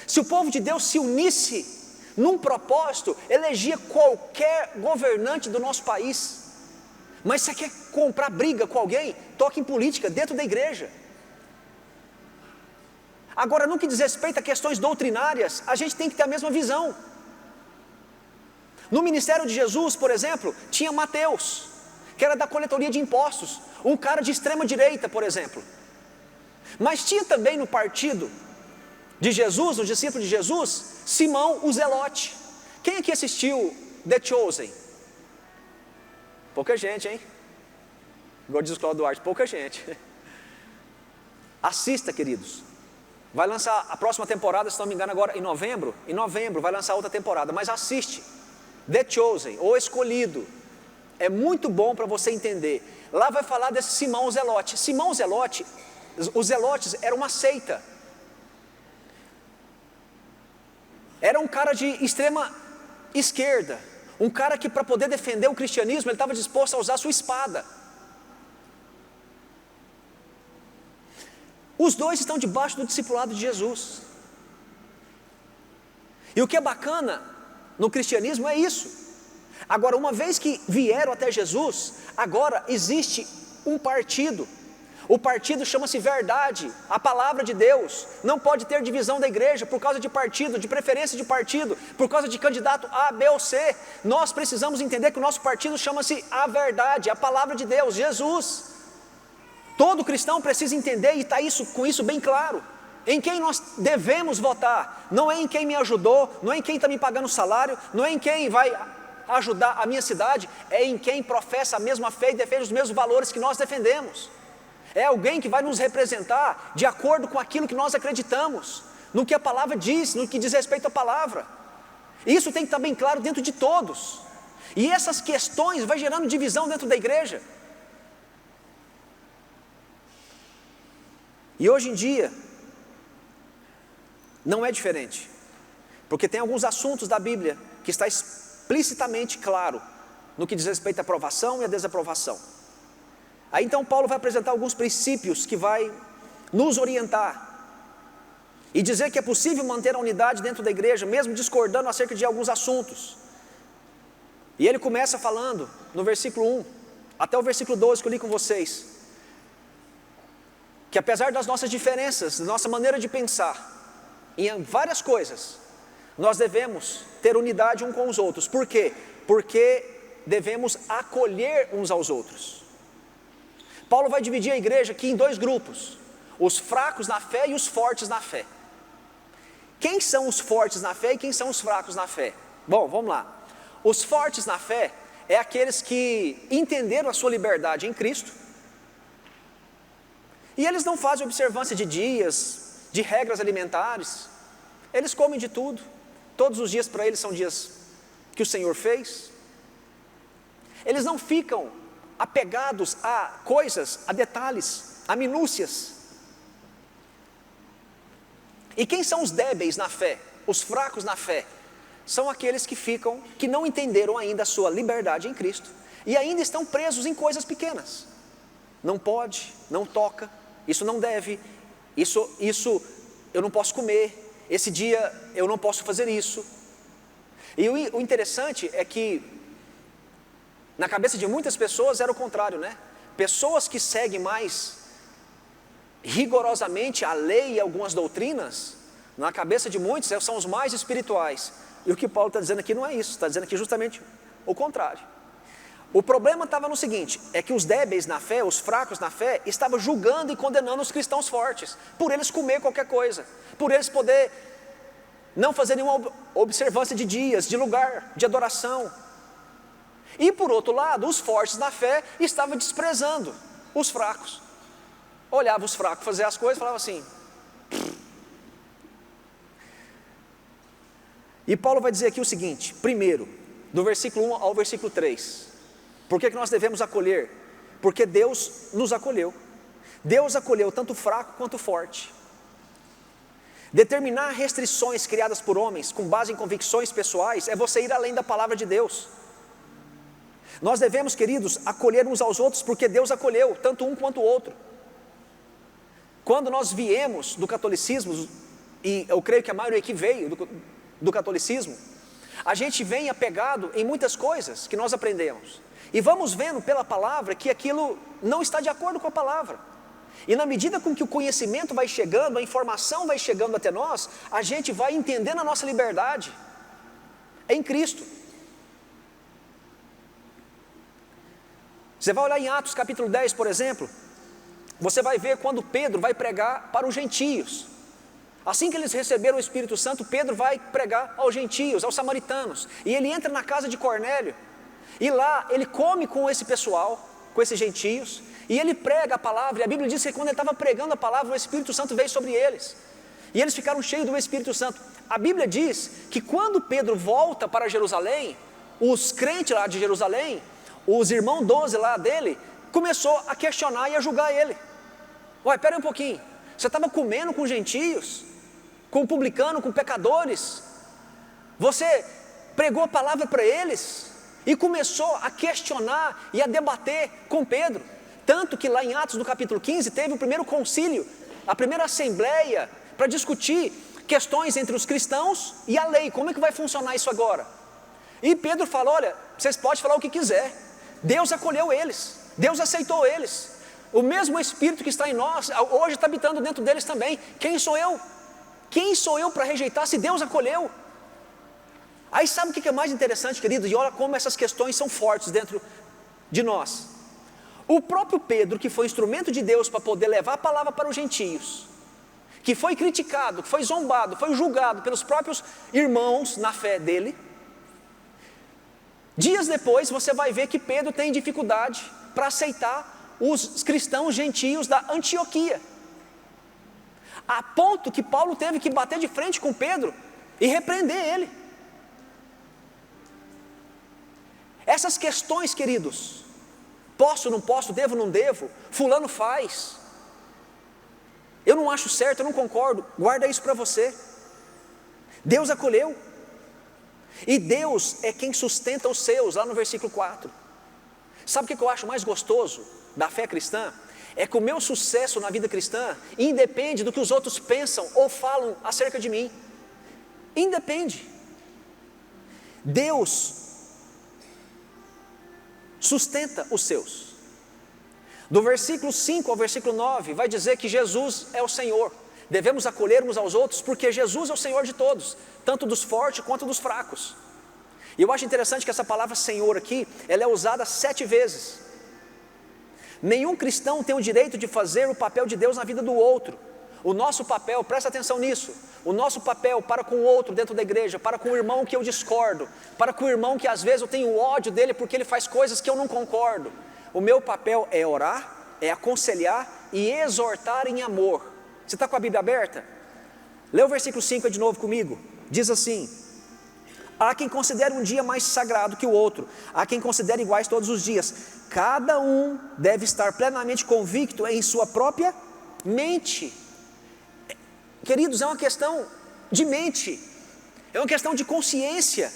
Se o povo de Deus se unisse num propósito, elegia qualquer governante do nosso país. Mas você quer comprar briga com alguém? Toque em política dentro da igreja. Agora, no que diz respeito a questões doutrinárias, a gente tem que ter a mesma visão. No ministério de Jesus, por exemplo, tinha Mateus, que era da coletoria de impostos, um cara de extrema direita, por exemplo. Mas tinha também no partido de Jesus, nos discípulos de Jesus, Simão o Zelote. Quem aqui assistiu The Chosen? Pouca gente, hein? Igual diz o Cláudio Duarte, pouca gente. Assista, queridos. Vai lançar a próxima temporada, se não me engano, agora em novembro. Em novembro vai lançar outra temporada, mas assiste. The Chosen, ou Escolhido. É muito bom para você entender. Lá vai falar desse Simão o Zelote. Simão o Zelote, os Zelotes eram uma seita. Era um cara de extrema esquerda. Um cara que, para poder defender o cristianismo, ele estava disposto a usar sua espada. Os dois estão debaixo do discipulado de Jesus. E o que é bacana no cristianismo é isso. Agora, uma vez que vieram até Jesus, agora existe um partido. O partido chama-se verdade, a palavra de Deus. Não pode ter divisão da igreja por causa de partido, de preferência de partido, por causa de candidato A, B ou C. Nós precisamos entender que o nosso partido chama-se a verdade, a palavra de Deus, Jesus. Todo cristão precisa entender e está com isso bem claro. Em quem nós devemos votar, não é em quem me ajudou, não é em quem está me pagando salário, não é em quem vai ajudar a minha cidade, é em quem professa a mesma fé e defende os mesmos valores que nós defendemos. É alguém que vai nos representar de acordo com aquilo que nós acreditamos, no que a palavra diz, no que diz respeito à palavra. Isso tem que estar bem claro dentro de todos. E essas questões vai gerando divisão dentro da igreja. E hoje em dia, não é diferente, porque tem alguns assuntos da Bíblia que está explicitamente claro no que diz respeito à aprovação e à desaprovação. Aí então Paulo vai apresentar alguns princípios que vai nos orientar e dizer que é possível manter a unidade dentro da igreja, mesmo discordando acerca de alguns assuntos. E ele começa falando no versículo 1 até o versículo 12 que eu li com vocês, que apesar das nossas diferenças, da nossa maneira de pensar em várias coisas, nós devemos ter unidade uns com os outros. Por quê? Porque devemos acolher uns aos outros. Paulo vai dividir a igreja aqui em dois grupos, os fracos na fé e os fortes na fé. Quem são os fortes na fé e quem são os fracos na fé? Bom, vamos lá. Os fortes na fé é aqueles que entenderam a sua liberdade em Cristo, e eles não fazem observância de dias, de regras alimentares, eles comem de tudo, todos os dias para eles são dias que o Senhor fez. Eles não ficam apegados a coisas, a detalhes, a minúcias. E quem são os débeis na fé, os fracos na fé? São aqueles que não entenderam ainda a sua liberdade em Cristo e ainda estão presos em coisas pequenas. Não pode, não toca, isso não deve, isso eu não posso comer, esse dia eu não posso fazer isso. E o interessante é que na cabeça de muitas pessoas era o contrário, né? Pessoas que seguem mais rigorosamente a lei e algumas doutrinas, na cabeça de muitos são os mais espirituais. E o que Paulo está dizendo aqui não é isso, está dizendo aqui justamente o contrário. O problema estava no seguinte, é que os débeis na fé, os fracos na fé, estavam julgando e condenando os cristãos fortes, por eles comer qualquer coisa, por eles poder não fazer nenhuma observância de dias, de lugar, de adoração. E por outro lado, os fortes na fé estavam desprezando os fracos. Olhava os fracos fazer as coisas e falava assim. E Paulo vai dizer aqui o seguinte, primeiro, do versículo 1 ao versículo 3. Por que nós devemos acolher? Porque Deus nos acolheu. Deus acolheu tanto o fraco quanto o forte. Determinar restrições criadas por homens com base em convicções pessoais é você ir além da palavra de Deus. Nós devemos, queridos, acolher uns aos outros porque Deus acolheu, tanto um quanto o outro. Quando nós viemos do catolicismo, e eu creio que a maioria aqui veio do catolicismo, a gente vem apegado em muitas coisas que nós aprendemos. E vamos vendo pela palavra que aquilo não está de acordo com a palavra. E na medida com que o conhecimento vai chegando, a informação vai chegando até nós, a gente vai entendendo a nossa liberdade em Cristo. Você vai olhar em Atos capítulo 10, por exemplo, você vai ver quando Pedro vai pregar para os gentios. Assim que eles receberam o Espírito Santo, Pedro vai pregar aos gentios, aos samaritanos. E ele entra na casa de Cornélio, e lá ele come com esse pessoal, com esses gentios, e ele prega a palavra. E a Bíblia diz que quando ele estava pregando a palavra, o Espírito Santo veio sobre eles. E eles ficaram cheios do Espírito Santo. A Bíblia diz que quando Pedro volta para Jerusalém, os crentes lá de Jerusalém, os irmãos 12 lá dele, começou a questionar e a julgar ele. Ué, espera aí um pouquinho, você estava comendo com gentios, com publicano, com pecadores, você pregou a palavra para eles, e começou a questionar e a debater com Pedro. Tanto que lá em Atos do capítulo 15, teve o primeiro concílio, a primeira assembleia, para discutir questões entre os cristãos e a lei, como é que vai funcionar isso agora? E Pedro falou, olha, vocês podem falar o que quiser, Deus acolheu eles, Deus aceitou eles, o mesmo Espírito que está em nós, hoje está habitando dentro deles também. Quem sou eu? Quem sou eu para rejeitar se Deus acolheu? Aí sabe o que é mais interessante, queridos? E olha como essas questões são fortes dentro de nós. O próprio Pedro, que foi instrumento de Deus para poder levar a palavra para os gentios, que foi criticado, que foi zombado, foi julgado pelos próprios irmãos na fé dele, dias depois você vai ver que Pedro tem dificuldade para aceitar os cristãos gentios da Antioquia, a ponto que Paulo teve que bater de frente com Pedro e repreender ele. Essas questões, queridos, posso, não posso, devo, não devo, fulano faz, eu não acho certo, eu não concordo, guarda isso para você. Deus acolheu, e Deus é quem sustenta os seus, lá no versículo 4. Sabe o que eu acho mais gostoso da fé cristã? É que o meu sucesso na vida cristã independe do que os outros pensam ou falam acerca de mim. Independe. Deus sustenta os seus. Do versículo 5 ao versículo 9 vai dizer que Jesus é o Senhor. Devemos acolher uns aos outros porque Jesus é o Senhor de todos, tanto dos fortes quanto dos fracos. E eu acho interessante que essa palavra Senhor aqui, ela é usada 7 vezes. Nenhum cristão tem o direito de fazer o papel de Deus na vida do outro. O nosso papel, presta atenção nisso, o nosso papel para com o outro dentro da igreja, para com o irmão que eu discordo, para com o irmão que às vezes eu tenho ódio dele porque ele faz coisas que eu não concordo. O meu papel é orar, é aconselhar e exortar em amor. Você está com a Bíblia aberta? Lê o versículo 5 de novo comigo. Diz assim: há quem considere um dia mais sagrado que o outro, há quem considere iguais todos os dias. Cada um deve estar plenamente convicto em sua própria mente. Queridos, é uma questão de mente, é uma questão de consciência.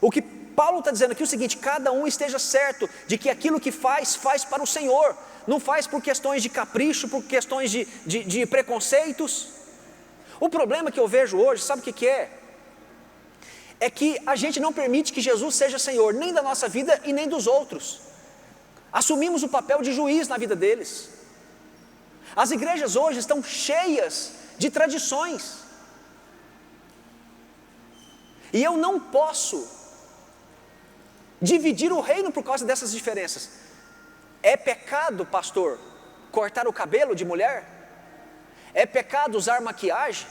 O que Paulo está dizendo aqui é o seguinte: cada um esteja certo de que aquilo que faz para o Senhor, não faz por questões de capricho, por questões de preconceitos. O problema que eu vejo hoje, sabe o que é? É que a gente não permite que Jesus seja Senhor, nem da nossa vida e nem dos outros. Assumimos o papel de juiz na vida deles. As igrejas hoje estão cheias de tradições, e eu não posso dividir o reino por causa dessas diferenças. É pecado, pastor, cortar o cabelo de mulher? É pecado usar maquiagem?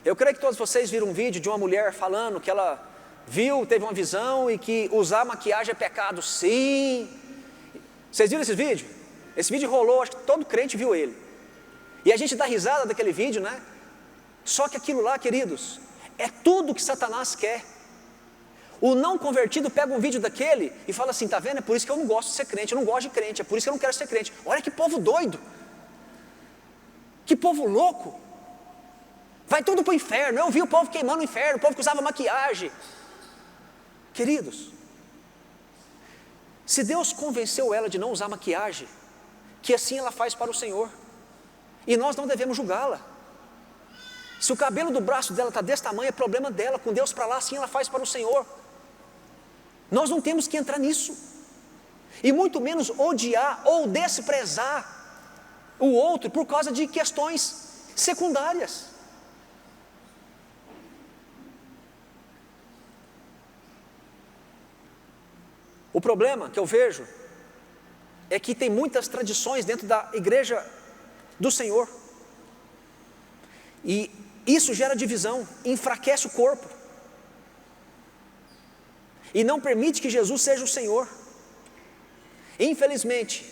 Eu creio que todos vocês viram um vídeo de uma mulher falando que ela viu, teve uma visão e que usar maquiagem é pecado. Sim. Vocês viram esse vídeo? Esse vídeo rolou, acho que todo crente viu ele. E a gente dá risada daquele vídeo, né? Só que aquilo lá, queridos, é tudo que Satanás quer. O não convertido pega um vídeo daquele e fala assim: tá vendo? É por isso que eu não gosto de ser crente, eu não gosto de crente, é por isso que eu não quero ser crente. Olha que povo doido, que povo louco, vai tudo para o inferno. Eu vi o povo queimando o inferno, o povo que usava maquiagem. Queridos, se Deus convenceu ela de não usar maquiagem, que assim ela faz para o Senhor, e nós não devemos julgá-la. Se o cabelo do braço dela está desse tamanho, é problema dela, com Deus para lá, assim ela faz para o Senhor. Nós não temos que entrar nisso. e muito menos odiar ou desprezar o outro por causa de questões secundárias. O problema que eu vejo é que tem muitas tradições dentro da igreja do Senhor, e isso gera divisão, enfraquece o corpo, e não permite que Jesus seja o Senhor. Infelizmente,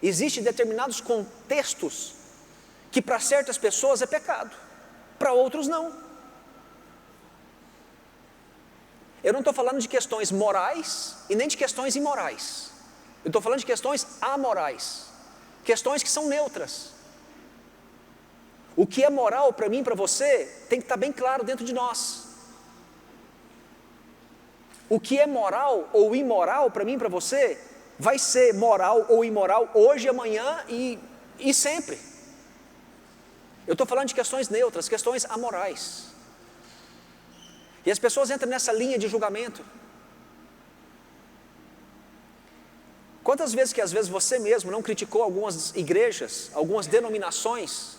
existem determinados contextos que para certas pessoas é pecado, para outros não. Eu não estou falando de questões morais e nem de questões imorais. Eu estou falando de questões amorais, questões que são neutras. O que é moral para mim e para você tem que estar bem claro dentro de nós. O que é moral ou imoral para mim e para você vai ser moral ou imoral hoje, amanhã e sempre. Eu estou falando de questões neutras, questões amorais. E as pessoas entram nessa linha de julgamento. Quantas vezes que às vezes você mesmo não criticou algumas igrejas, algumas denominações,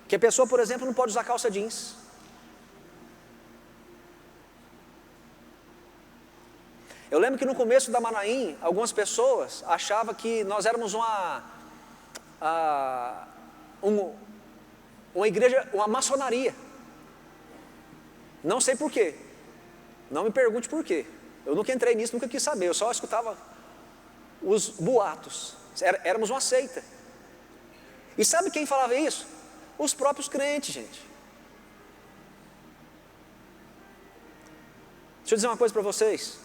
que a pessoa, por exemplo, não pode usar calça jeans? Eu lembro que no começo da Manaim, algumas pessoas achavam que nós éramos uma igreja, uma maçonaria. Não sei porquê, não me pergunte porquê, eu nunca entrei nisso, nunca quis saber, eu só escutava os boatos, éramos uma seita. E sabe quem falava isso? Os próprios crentes, gente. Deixa eu dizer uma coisa para vocês,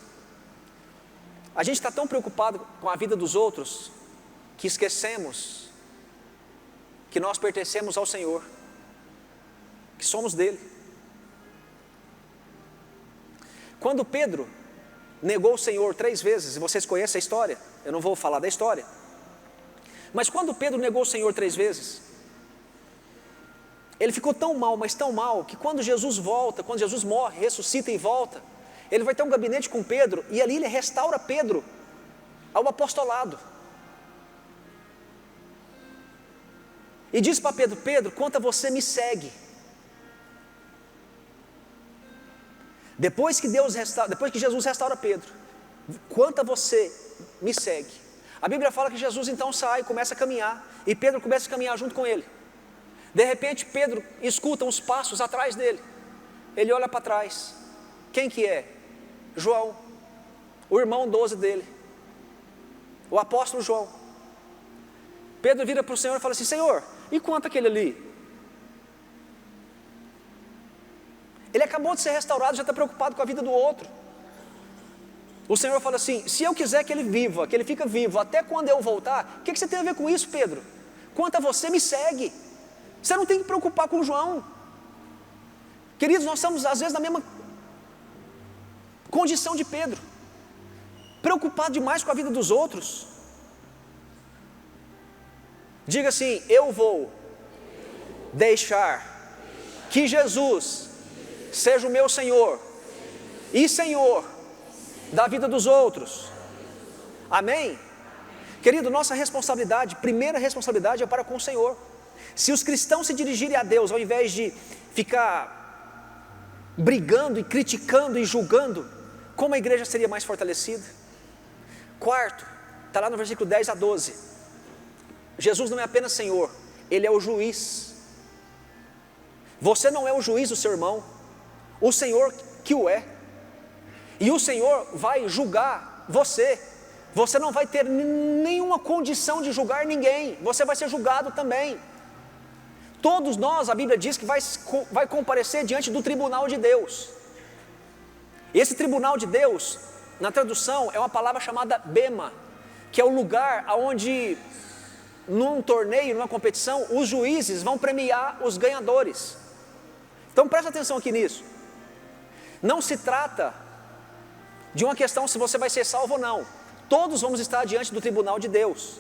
a gente está tão preocupado com a vida dos outros, que esquecemos que nós pertencemos ao Senhor, que somos dele. Quando Pedro negou o Senhor 3 vezes, e vocês conhecem a história, eu não vou falar da história, mas quando Pedro negou o Senhor 3 vezes, ele ficou tão mal, mas tão mal, que quando Jesus volta, quando Jesus morre, ressuscita e volta, ele vai ter um gabinete com Pedro, e ali ele restaura Pedro ao apostolado, e diz para Pedro: Pedro, quanto a você, me segue. Depois que Jesus restaura Pedro, quanto a você, me segue. A Bíblia fala que Jesus então sai, começa a caminhar, e Pedro começa a caminhar junto com ele. De repente Pedro escuta uns passos atrás dele, ele olha para trás, quem que é? João, o irmão 12 dele, o apóstolo João. Pedro vira para o Senhor e fala assim: Senhor, e quanto aquele ali? Ele acabou de ser restaurado, já está preocupado com a vida do outro. O Senhor fala assim: se eu quiser que ele viva, que ele fique vivo até quando eu voltar, o que você tem a ver com isso, Pedro? Quanto a você, me segue. Você não tem que preocupar com João. Queridos, nós estamos às vezes na mesma condição de Pedro, preocupado demais com a vida dos outros. Diga assim: eu vou deixar que Jesus seja o meu Senhor e Senhor da vida dos outros. Amém? Querido, nossa responsabilidade, primeira responsabilidade é para com o Senhor. Se os cristãos se dirigirem a Deus, ao invés de ficar brigando e criticando e julgando, como a igreja seria mais fortalecida? Quarto, está lá no versículo 10 a 12, Jesus não é apenas Senhor, Ele é o juiz. Você não é o juiz do seu irmão, o Senhor que o é. E o Senhor vai julgar você. Você não vai ter nenhuma condição de julgar ninguém, você vai ser julgado também. Todos nós, a Bíblia diz que vai comparecer diante do tribunal de Deus. Esse tribunal de Deus, na tradução, é uma palavra chamada bema, que é o lugar onde, num torneio, numa competição, os juízes vão premiar os ganhadores. Então presta atenção aqui nisso. Não se trata de uma questão se você vai ser salvo ou não. Todos vamos estar diante do tribunal de Deus.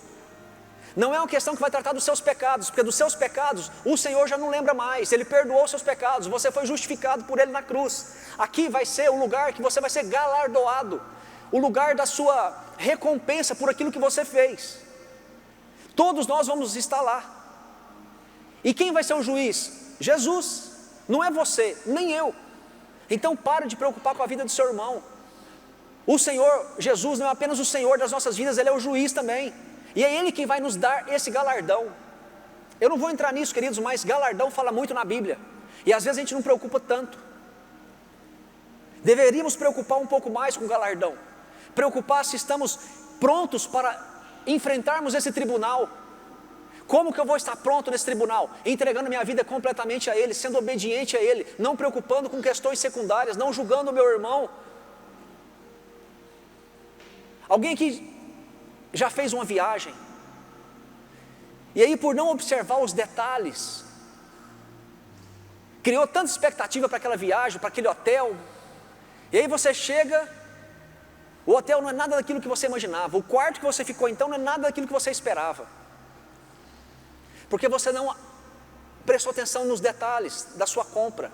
Não é uma questão que vai tratar dos seus pecados, porque dos seus pecados o Senhor já não lembra mais. Ele perdoou os seus pecados, você foi justificado por Ele na cruz. Aqui vai ser o lugar que você vai ser galardoado, o lugar da sua recompensa por aquilo que você fez. Todos nós vamos estar lá. E quem vai ser o juiz? Jesus. Não é você, nem eu. Então pare de preocupar com a vida do seu irmão. O Senhor Jesus não é apenas o Senhor das nossas vidas, Ele é o juiz também. E é Ele quem vai nos dar esse galardão. Eu não vou entrar nisso, queridos, mas galardão fala muito na Bíblia. E às vezes a gente não preocupa tanto. Deveríamos preocupar um pouco mais com o galardão. Preocupar se estamos prontos para enfrentarmos esse tribunal. Como que eu vou estar pronto nesse tribunal? Entregando minha vida completamente a Ele, sendo obediente a Ele, não preocupando com questões secundárias, não julgando o meu irmão. Alguém que já fez uma viagem, e aí por não observar os detalhes, criou tanta expectativa para aquela viagem, para aquele hotel, e aí você chega, o hotel não é nada daquilo que você imaginava, o quarto que você ficou então não é nada daquilo que você esperava, porque você não prestou atenção nos detalhes da sua compra.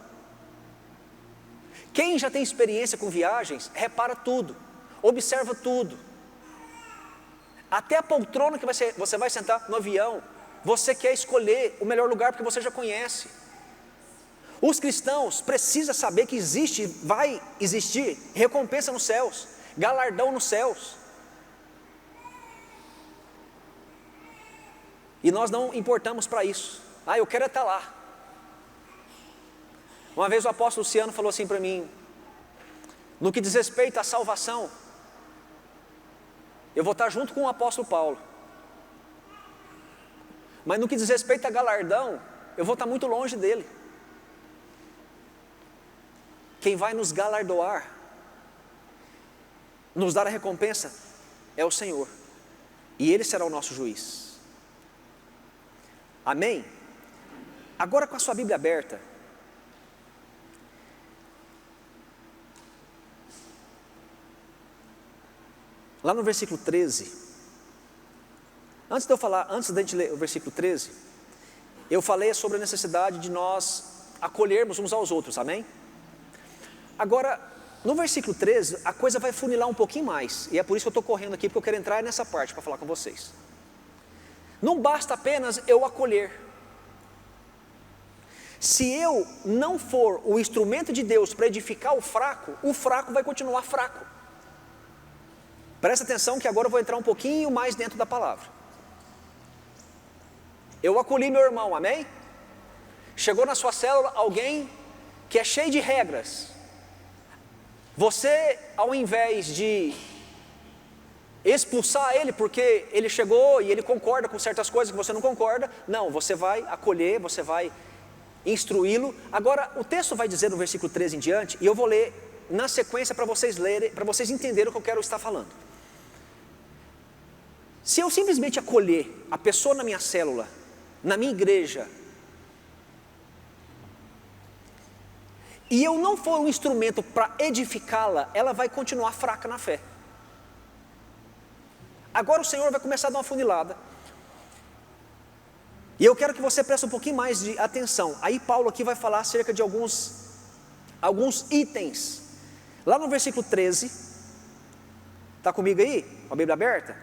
Quem já tem experiência com viagens, repara tudo, observa tudo, até a poltrona que você vai sentar no avião, você quer escolher o melhor lugar porque você já conhece. Os cristãos precisam saber que vai existir recompensa nos céus, galardão nos céus. E nós não importamos para isso. Eu quero estar lá. Uma vez o apóstolo Luciano falou assim para mim: no que diz respeito à salvação, eu vou estar junto com o apóstolo Paulo. Mas no que diz respeito a galardão, eu vou estar muito longe dele. Quem vai nos galardoar, nos dar a recompensa, é o Senhor. E Ele será o nosso juiz. Amém? Agora com a sua Bíblia aberta, lá no versículo 13, antes da gente ler o versículo 13, eu falei sobre a necessidade de nós acolhermos uns aos outros, amém? Agora, no versículo 13, a coisa vai funilar um pouquinho mais, e é por isso que eu estou correndo aqui, porque eu quero entrar nessa parte para falar com vocês. Não basta apenas eu acolher. Se eu não for o instrumento de Deus para edificar o fraco vai continuar fraco. Presta atenção que agora eu vou entrar um pouquinho mais dentro da palavra. Eu acolhi meu irmão, amém? Chegou na sua célula alguém que é cheio de regras. Você, ao invés de expulsar ele porque ele chegou e ele concorda com certas coisas que você não concorda, não, você vai acolher, você vai instruí-lo. Agora, o texto vai dizer no versículo 13 em diante, e eu vou ler na sequência para vocês lerem, para vocês entenderem o que eu quero estar falando. Se eu simplesmente acolher a pessoa na minha célula, na minha igreja, e eu não for um instrumento para edificá-la, ela vai continuar fraca na fé. Agora o Senhor vai começar a dar uma funilada, e eu quero que você preste um pouquinho mais de atenção. Aí Paulo aqui vai falar acerca de alguns itens, lá no versículo 13, está comigo aí? Com a Bíblia aberta?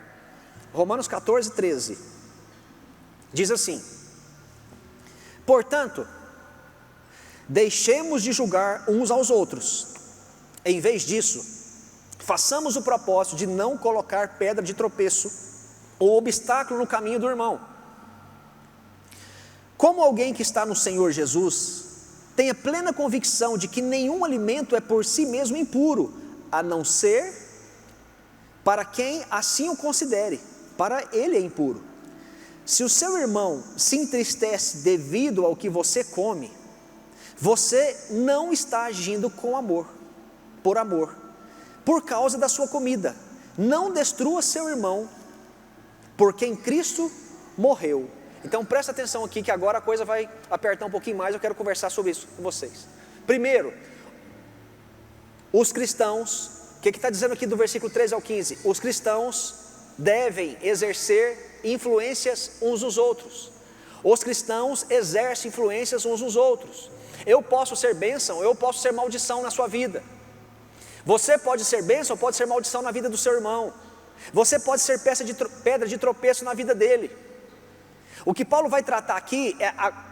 Romanos 14, 13, diz assim: portanto, deixemos de julgar uns aos outros, em vez disso, façamos o propósito de não colocar pedra de tropeço ou obstáculo no caminho do irmão. Como alguém que está no Senhor Jesus, tenha plena convicção de que nenhum alimento é por si mesmo impuro, a não ser para quem assim o considere, para ele é impuro. Se o seu irmão se entristece devido ao que você come, você não está agindo com amor, por causa da sua comida. Não destrua seu irmão, por quem Cristo morreu. Então presta atenção aqui que agora a coisa vai apertar um pouquinho mais, eu quero conversar sobre isso com vocês. Primeiro, os cristãos, o que está dizendo aqui do versículo 13 ao 15? Os cristãos devem exercer influências uns nos outros. Os cristãos exercem influências uns nos outros. Eu posso ser bênção, eu posso ser maldição na sua vida. Você pode ser bênção, pode ser maldição na vida do seu irmão. Você pode ser pedra de tropeço na vida dele. O que Paulo vai tratar aqui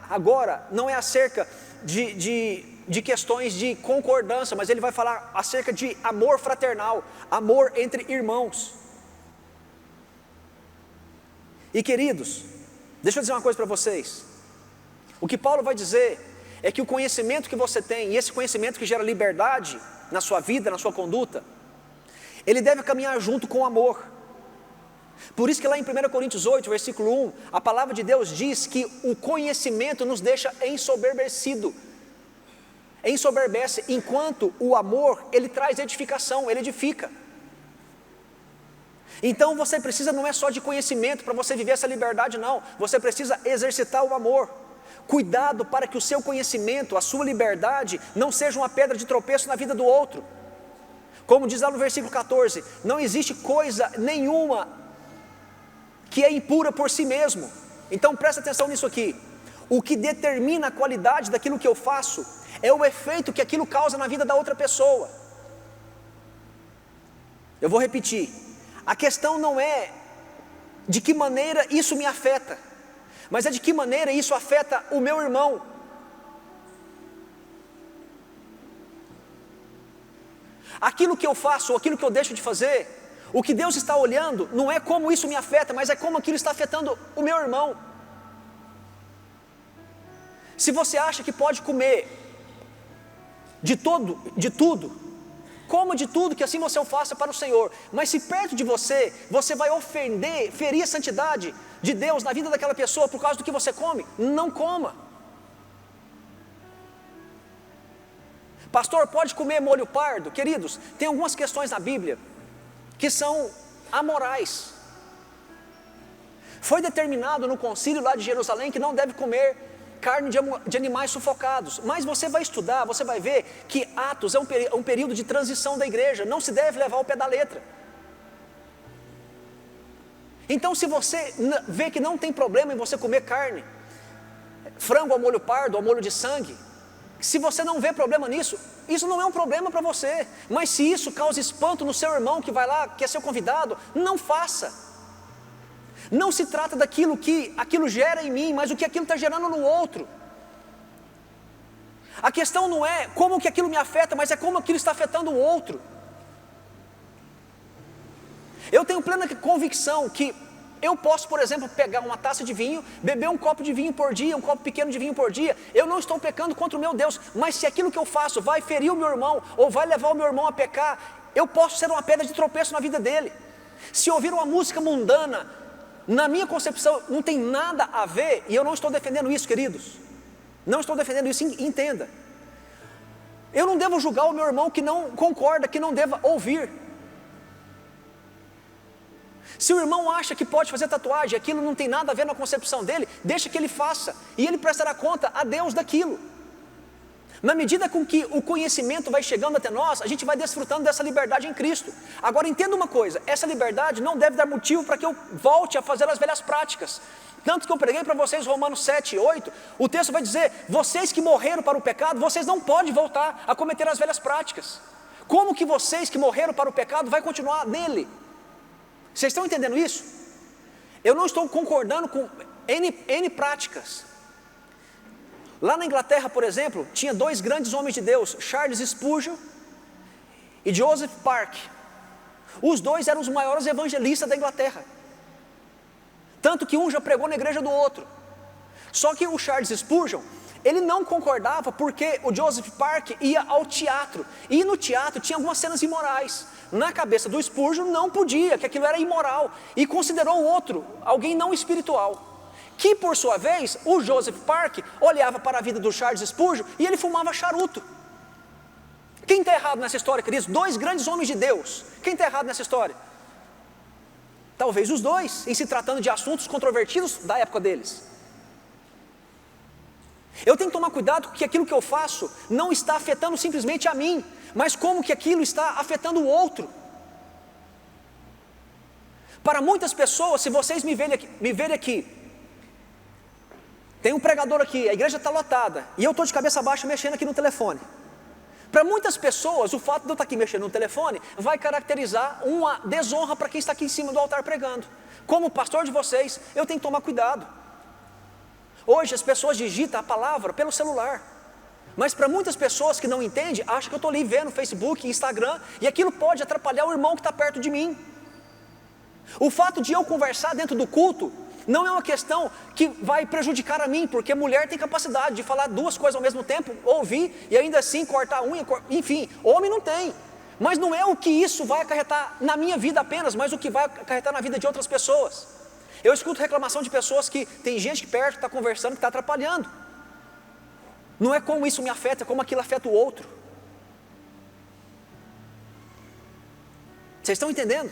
agora não é acerca de questões de concordância, mas ele vai falar acerca de amor fraternal, amor entre irmãos. E queridos, deixa eu dizer uma coisa para vocês. O que Paulo vai dizer é que o conhecimento que você tem, e esse conhecimento que gera liberdade na sua vida, na sua conduta, ele deve caminhar junto com o amor. Por isso que lá em 1 Coríntios 8, versículo 1, a palavra de Deus diz que o conhecimento nos deixa ensoberbecido, ensoberbece, enquanto o amor, ele traz edificação, ele edifica. Então você precisa não é só de conhecimento para você viver essa liberdade, não, você precisa exercitar o amor. Cuidado para que o seu conhecimento, a sua liberdade, não seja uma pedra de tropeço na vida do outro. Como diz lá no versículo 14, não existe coisa nenhuma que é impura por si mesmo. Então presta atenção nisso aqui. O que determina a qualidade daquilo que eu faço é o efeito que aquilo causa na vida da outra pessoa. Eu vou repetir. A questão não é de que maneira isso me afeta, mas é de que maneira isso afeta o meu irmão. Aquilo que eu faço, ou aquilo que eu deixo de fazer, o que Deus está olhando não é como isso me afeta, mas é como aquilo está afetando o meu irmão. Se você acha que pode comer de tudo, coma de tudo, que assim você o faça para o Senhor. Mas se perto de você, você vai ferir a santidade de Deus na vida daquela pessoa por causa do que você come, não coma. Pastor, pode comer molho pardo? Queridos, tem algumas questões na Bíblia que são amorais. Foi determinado no concílio lá de Jerusalém que não deve comer carne de animais sufocados. Mas você vai estudar, você vai ver que Atos é um período de transição da igreja, não se deve levar ao pé da letra. Então se você vê que não tem problema em você comer carne, frango ao molho pardo, ao molho de sangue, se você não vê problema nisso, isso não é um problema para você. Mas se isso causa espanto no seu irmão que vai lá, que é seu convidado, não faça. Não se trata daquilo que aquilo gera em mim, mas o que aquilo está gerando no outro. A questão não é como que aquilo me afeta, mas é como aquilo está afetando o outro. Eu tenho plena convicção que eu posso, por exemplo, pegar uma taça de vinho, beber um copo de vinho por dia, um copo pequeno de vinho por dia. Eu não estou pecando contra o meu Deus, mas se aquilo que eu faço vai ferir o meu irmão, ou vai levar o meu irmão a pecar, eu posso ser uma pedra de tropeço na vida dele. Se ouvir uma música mundana, na minha concepção, não tem nada a ver, e eu não estou defendendo isso, queridos. Não estou defendendo isso, entenda. Eu não devo julgar o meu irmão que não concorda, que não deva ouvir. Se o irmão acha que pode fazer tatuagem, aquilo não tem nada a ver na concepção dele, deixa que ele faça, e ele prestará conta a Deus daquilo. Na medida com que o conhecimento vai chegando até nós, a gente vai desfrutando dessa liberdade em Cristo. Agora entenda uma coisa, essa liberdade não deve dar motivo para que eu volte a fazer as velhas práticas. Tanto que eu preguei para vocês Romanos 7, 8, o texto vai dizer, vocês que morreram para o pecado, vocês não podem voltar a cometer as velhas práticas. Como que vocês que morreram para o pecado vai continuar nele? Vocês estão entendendo isso? Eu não estou concordando com N práticas. Lá na Inglaterra, por exemplo, tinha dois grandes homens de Deus, Charles Spurgeon e Joseph Park. Os dois eram os maiores evangelistas da Inglaterra. Tanto que um já pregou na igreja do outro. Só que o Charles Spurgeon, ele não concordava porque o Joseph Park ia ao teatro. E no teatro tinha algumas cenas imorais. Na cabeça do Spurgeon não podia, que aquilo era imoral. E considerou o outro, alguém não espiritual. Que por sua vez, o Joseph Park olhava para a vida do Charles Spurgeon e ele fumava charuto. Quem está errado nessa história, queridos? Dois grandes homens de Deus. Quem está errado nessa história? Talvez os dois, em se tratando de assuntos controvertidos da época deles. Eu tenho que tomar cuidado que aquilo que eu faço não está afetando simplesmente a mim, mas como que aquilo está afetando o outro. Para muitas pessoas, se vocês me verem aqui, tem um pregador aqui, a igreja está lotada, e eu estou de cabeça baixa mexendo aqui no telefone. Para muitas pessoas, o fato de eu estar aqui mexendo no telefone vai caracterizar uma desonra para quem está aqui em cima do altar pregando. Como pastor de vocês, eu tenho que tomar cuidado. Hoje as pessoas digitam a palavra pelo celular, mas para muitas pessoas que não entendem, acham que eu estou ali vendo Facebook, Instagram, e aquilo pode atrapalhar o irmão que está perto de mim. O fato de eu conversar dentro do culto não é uma questão que vai prejudicar a mim, porque mulher tem capacidade de falar duas coisas ao mesmo tempo, ouvir e ainda assim cortar a unha, enfim, homem não tem. Mas não é o que isso vai acarretar na minha vida apenas, mas o que vai acarretar na vida de outras pessoas. Eu escuto reclamação de pessoas que tem gente perto que está conversando, que está atrapalhando. Não é como isso me afeta, é como aquilo afeta o outro. Vocês estão entendendo?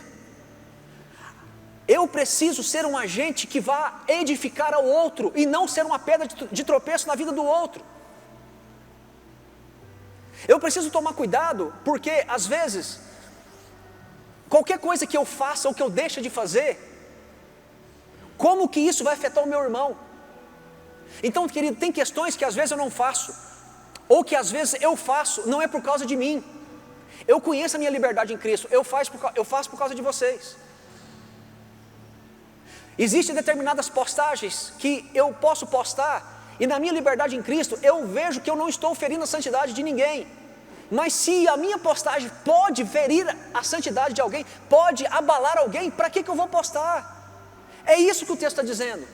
Eu preciso ser um agente que vá edificar ao outro e não ser uma pedra de tropeço na vida do outro. Eu preciso tomar cuidado, porque às vezes, qualquer coisa que eu faça ou que eu deixe de fazer, como que isso vai afetar o meu irmão? Então, querido, tem questões que às vezes eu não faço, ou que às vezes eu faço, não é por causa de mim. Eu conheço a minha liberdade em Cristo, eu faço por causa de vocês. Existem determinadas postagens que eu posso postar, e na minha liberdade em Cristo, eu vejo que eu não estou ferindo a santidade de ninguém. Mas se a minha postagem pode ferir a santidade de alguém, pode abalar alguém, para que eu vou postar? É isso que o texto está dizendo.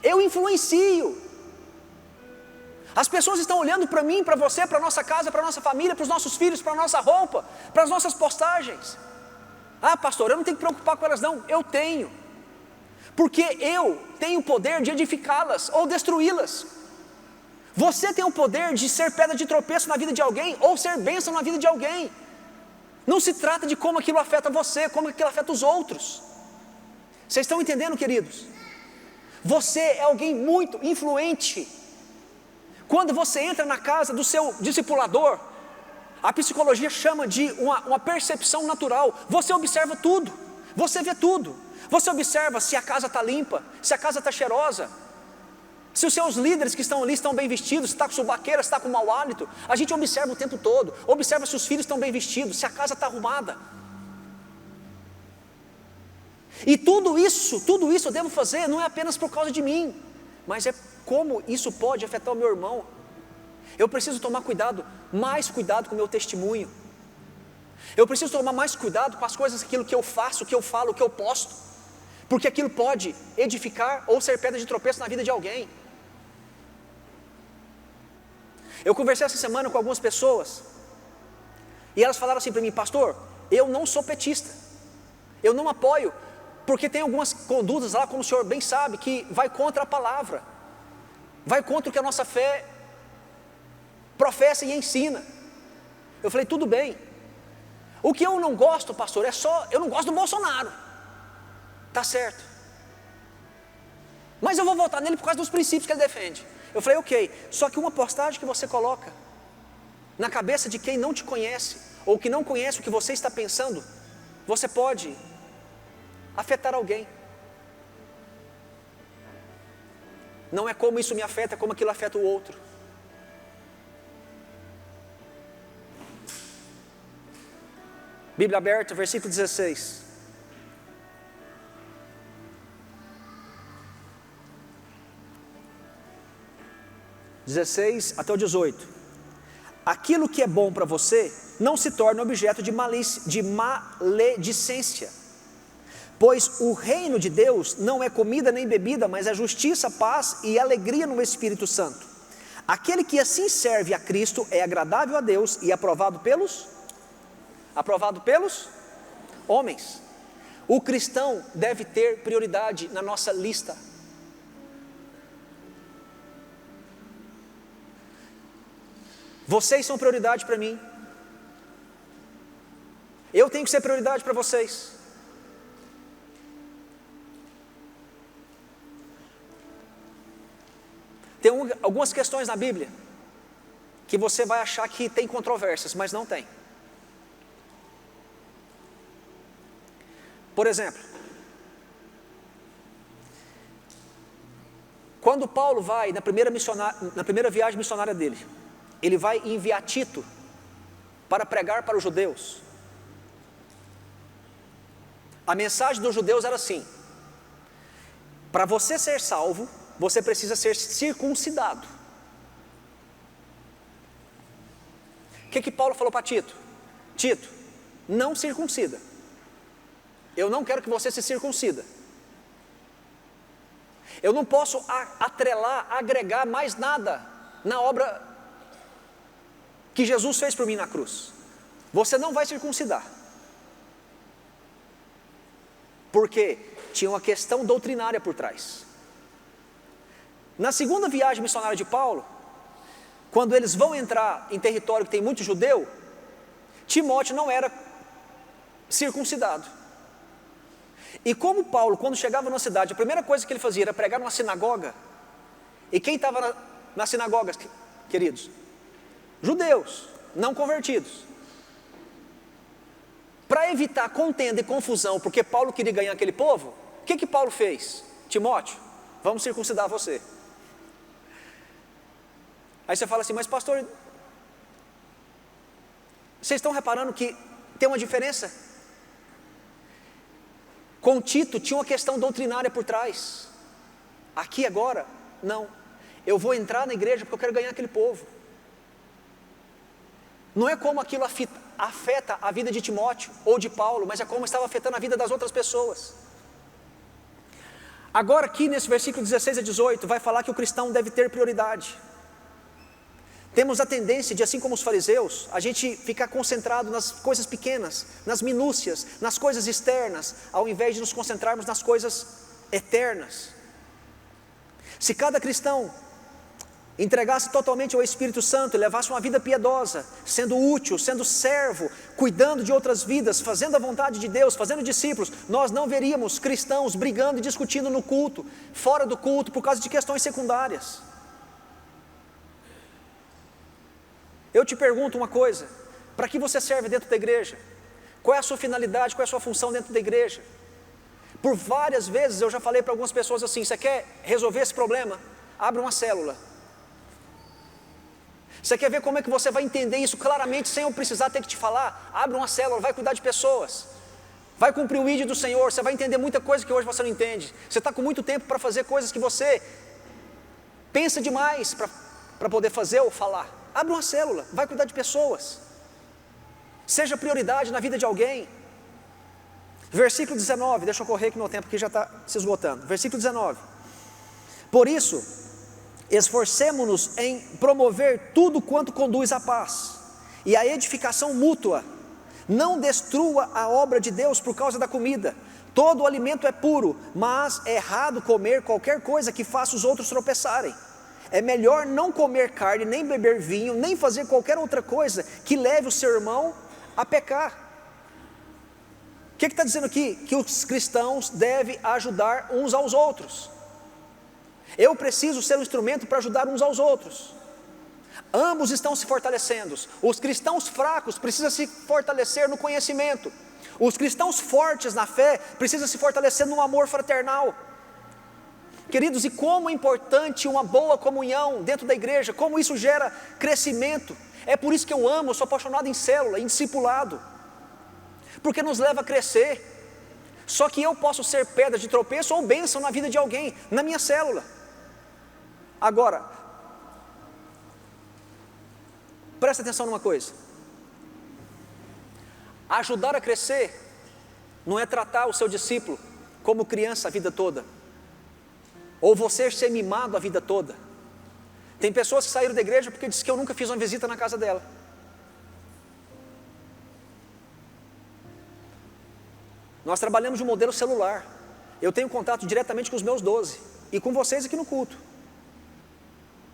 Eu influencio. As pessoas estão olhando para mim, para você, para a nossa casa, para a nossa família, para os nossos filhos, para a nossa roupa, para as nossas postagens. Ah, pastor, eu não tenho que preocupar com elas não. Eu tenho. Porque eu tenho o poder de edificá-las ou destruí-las. Você tem o poder de ser pedra de tropeço na vida de alguém ou ser bênção na vida de alguém. Não se trata de como aquilo afeta você, como aquilo afeta os outros. Vocês estão entendendo, queridos? Você é alguém muito influente. Quando você entra na casa do seu discipulador, a psicologia chama de uma percepção natural. Você observa tudo, você vê tudo. Você observa se a casa está limpa, se a casa está cheirosa, se os seus líderes que estão ali estão bem vestidos, se está com subaqueira, se está com mau hálito. A gente observa o tempo todo, observa se os filhos estão bem vestidos, se a casa está arrumada. E tudo isso eu devo fazer não é apenas por causa de mim, mas é como isso pode afetar o meu irmão. Eu preciso tomar cuidado, mais cuidado com o meu testemunho. Eu preciso tomar mais cuidado com as coisas, aquilo que eu faço, o que eu falo, o que eu posto, porque aquilo pode edificar ou ser pedra de tropeço na vida de alguém. Eu conversei essa semana com algumas pessoas, e elas falaram assim para mim: pastor, eu não sou petista, eu não apoio, porque tem algumas condutas lá, como o senhor bem sabe, que vai contra a palavra, vai contra o que a nossa fé professa e ensina. Eu falei: tudo bem. O que eu não gosto, pastor, eu não gosto do Bolsonaro. Tá certo. Mas eu vou votar nele por causa dos princípios que ele defende. Eu falei: ok, só que uma postagem que você coloca na cabeça de quem não te conhece, ou que não conhece o que você está pensando, você pode afetar alguém. Não é como isso me afeta, é como aquilo afeta o outro. Bíblia aberta, versículo 16. Até o 18. Aquilo que é bom para você não se torna objeto de maledicência, pois o reino de Deus não é comida nem bebida, mas é justiça, paz e alegria no Espírito Santo. Aquele que assim serve a Cristo é agradável a Deus e aprovado pelos homens. O cristão deve ter prioridade na nossa lista. Vocês são prioridade para mim. Eu tenho que ser prioridade para vocês. Tem algumas questões na Bíblia que você vai achar que tem controvérsias, mas não tem. Por exemplo, quando Paulo vai na primeira viagem missionária dele, ele vai enviar Tito para pregar para os judeus. A mensagem dos judeus era assim: para você ser salvo, você precisa ser circuncidado. O que Paulo falou para Tito? Tito, não circuncida. Eu não quero que você se circuncida. Eu não posso atrelar, agregar mais nada na obra que Jesus fez por mim na cruz. Você não vai circuncidar. Porque tinha uma questão doutrinária por trás. Na segunda viagem missionária de Paulo, quando eles vão entrar em território que tem muito judeu, Timóteo não era circuncidado. E como Paulo, quando chegava na cidade, a primeira coisa que ele fazia era pregar numa sinagoga. E quem estava nas sinagogas, queridos? Judeus, não convertidos. Para evitar contenda e confusão, porque Paulo queria ganhar aquele povo, o que Paulo fez? Timóteo, vamos circuncidar você. Aí você fala assim, mas pastor, vocês estão reparando que tem uma diferença? Com Tito tinha uma questão doutrinária por trás. Aqui agora, não. Eu vou entrar na igreja porque eu quero ganhar aquele povo. Não é como aquilo afeta a vida de Timóteo ou de Paulo, mas é como estava afetando a vida das outras pessoas. Agora aqui nesse versículo 16 a 18, vai falar que o cristão deve ter prioridade. Temos a tendência de, assim como os fariseus, a gente ficar concentrado nas coisas pequenas, nas minúcias, nas coisas externas, ao invés de nos concentrarmos nas coisas eternas. Se cada cristão entregasse totalmente ao Espírito Santo e levasse uma vida piedosa, sendo útil, sendo servo, cuidando de outras vidas, fazendo a vontade de Deus, fazendo discípulos, nós não veríamos cristãos brigando e discutindo no culto, fora do culto, por causa de questões secundárias. Eu te pergunto uma coisa: para que você serve dentro da igreja? Qual é a sua finalidade, qual é a sua função dentro da igreja? Por várias vezes eu já falei para algumas pessoas assim: você quer resolver esse problema? Abre uma célula. Você quer ver como é que você vai entender isso claramente sem eu precisar ter que te falar? Abre uma célula, vai cuidar de pessoas, vai cumprir o ID do Senhor, você vai entender muita coisa que hoje você não entende. Você está com muito tempo para fazer coisas que você pensa demais para poder fazer ou falar. Abre uma célula, vai cuidar de pessoas, seja prioridade na vida de alguém. Versículo 19, deixa eu correr que meu tempo aqui já está se esgotando. Versículo 19: por isso, esforcemo-nos em promover tudo quanto conduz à paz e à edificação mútua. Não destrua a obra de Deus por causa da comida. Todo o alimento é puro, mas é errado comer qualquer coisa que faça os outros tropeçarem. É melhor não comer carne, nem beber vinho, nem fazer qualquer outra coisa que leve o seu irmão a pecar. O que está dizendo aqui? Que os cristãos devem ajudar uns aos outros. Eu preciso ser um instrumento para ajudar uns aos outros. Ambos estão se fortalecendo. Os cristãos fracos precisam se fortalecer no conhecimento. Os cristãos fortes na fé precisam se fortalecer no amor fraternal. Queridos, e como é importante uma boa comunhão dentro da igreja, como isso gera crescimento. É por isso que eu amo, eu sou apaixonado em célula, em discipulado, porque nos leva a crescer. Só que eu posso ser pedra de tropeço ou bênção na vida de alguém, na minha célula. Agora, presta atenção numa coisa: ajudar a crescer não é tratar o seu discípulo como criança a vida toda, ou você ser mimado a vida toda. Tem pessoas que saíram da igreja porque dizem que eu nunca fiz uma visita na casa dela. Nós trabalhamos de um modelo celular. Eu tenho contato diretamente com os meus 12 e com vocês aqui no culto.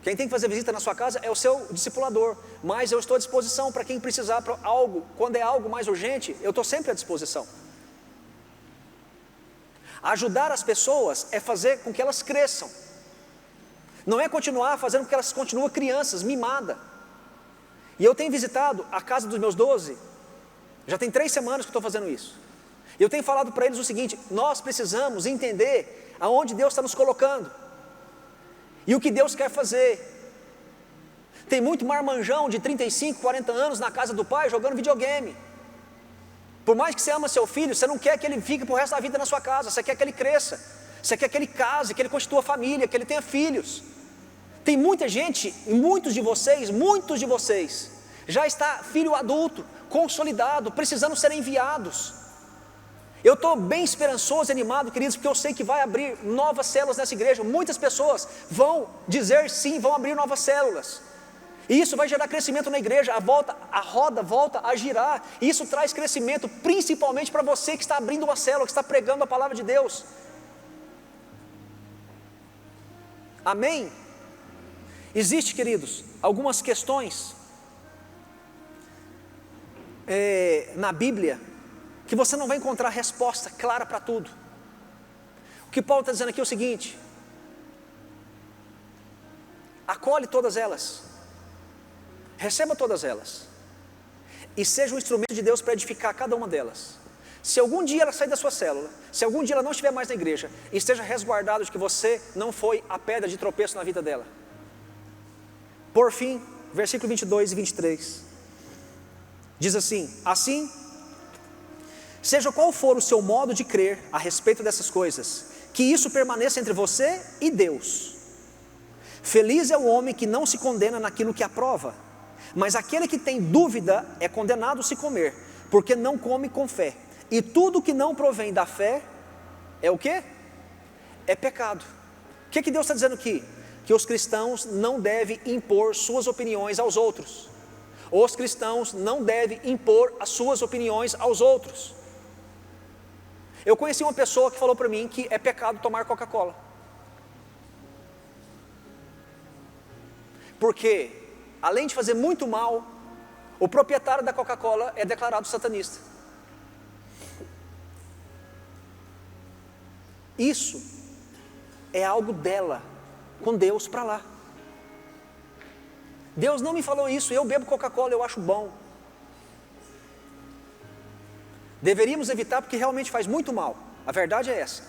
Quem tem que fazer visita na sua casa é o seu discipulador, mas eu estou à disposição para quem precisar para algo. Quando é algo mais urgente, eu estou sempre à disposição. Ajudar as pessoas é fazer com que elas cresçam, não é continuar fazendo com que elas continuem crianças, mimadas. E eu tenho visitado a casa dos meus 12, já tem 3 semanas que estou fazendo isso. Eu tenho falado para eles o seguinte: nós precisamos entender aonde Deus está nos colocando e o que Deus quer fazer. Tem muito marmanjão de 35, 40 anos na casa do pai jogando videogame. Por mais que você ama seu filho, você não quer que ele fique pro resto da vida na sua casa, você quer que ele cresça, você quer que ele case, que ele constitua família, que ele tenha filhos. Tem muita gente, e muitos de vocês, já está filho adulto, consolidado, precisando ser enviados. Eu estou bem esperançoso e animado, queridos, porque eu sei que vai abrir novas células nessa igreja. Muitas pessoas vão dizer sim, vão abrir novas células. E isso vai gerar crescimento na igreja, a roda volta a girar. E isso traz crescimento, principalmente para você que está abrindo uma célula, que está pregando a palavra de Deus. Amém? Existe, queridos, algumas questões na Bíblia que você não vai encontrar resposta clara para tudo. O que Paulo está dizendo aqui é o seguinte: acolhe todas elas, receba todas elas, e seja um instrumento de Deus para edificar cada uma delas. Se algum dia ela sair da sua célula, se algum dia ela não estiver mais na igreja, esteja resguardado de que você não foi a pedra de tropeço na vida dela. Por fim, versículo 22 e 23, diz assim: assim, seja qual for o seu modo de crer a respeito dessas coisas, que isso permaneça entre você e Deus. Feliz é o homem que não se condena naquilo que aprova, mas aquele que tem dúvida é condenado se comer, porque não come com fé. E tudo que não provém da fé é o quê? É pecado. O que Deus está dizendo aqui? Que os cristãos não devem impor suas opiniões aos outros. Os cristãos não devem impor as suas opiniões aos outros. Eu conheci uma pessoa que falou para mim que é pecado tomar Coca-Cola, porque além de fazer muito mal, o proprietário da Coca-Cola é declarado satanista. Isso é algo dela com Deus para lá. Deus não me falou isso. Eu bebo Coca-Cola, eu acho bom. Deveríamos evitar porque realmente faz muito mal. A verdade é essa.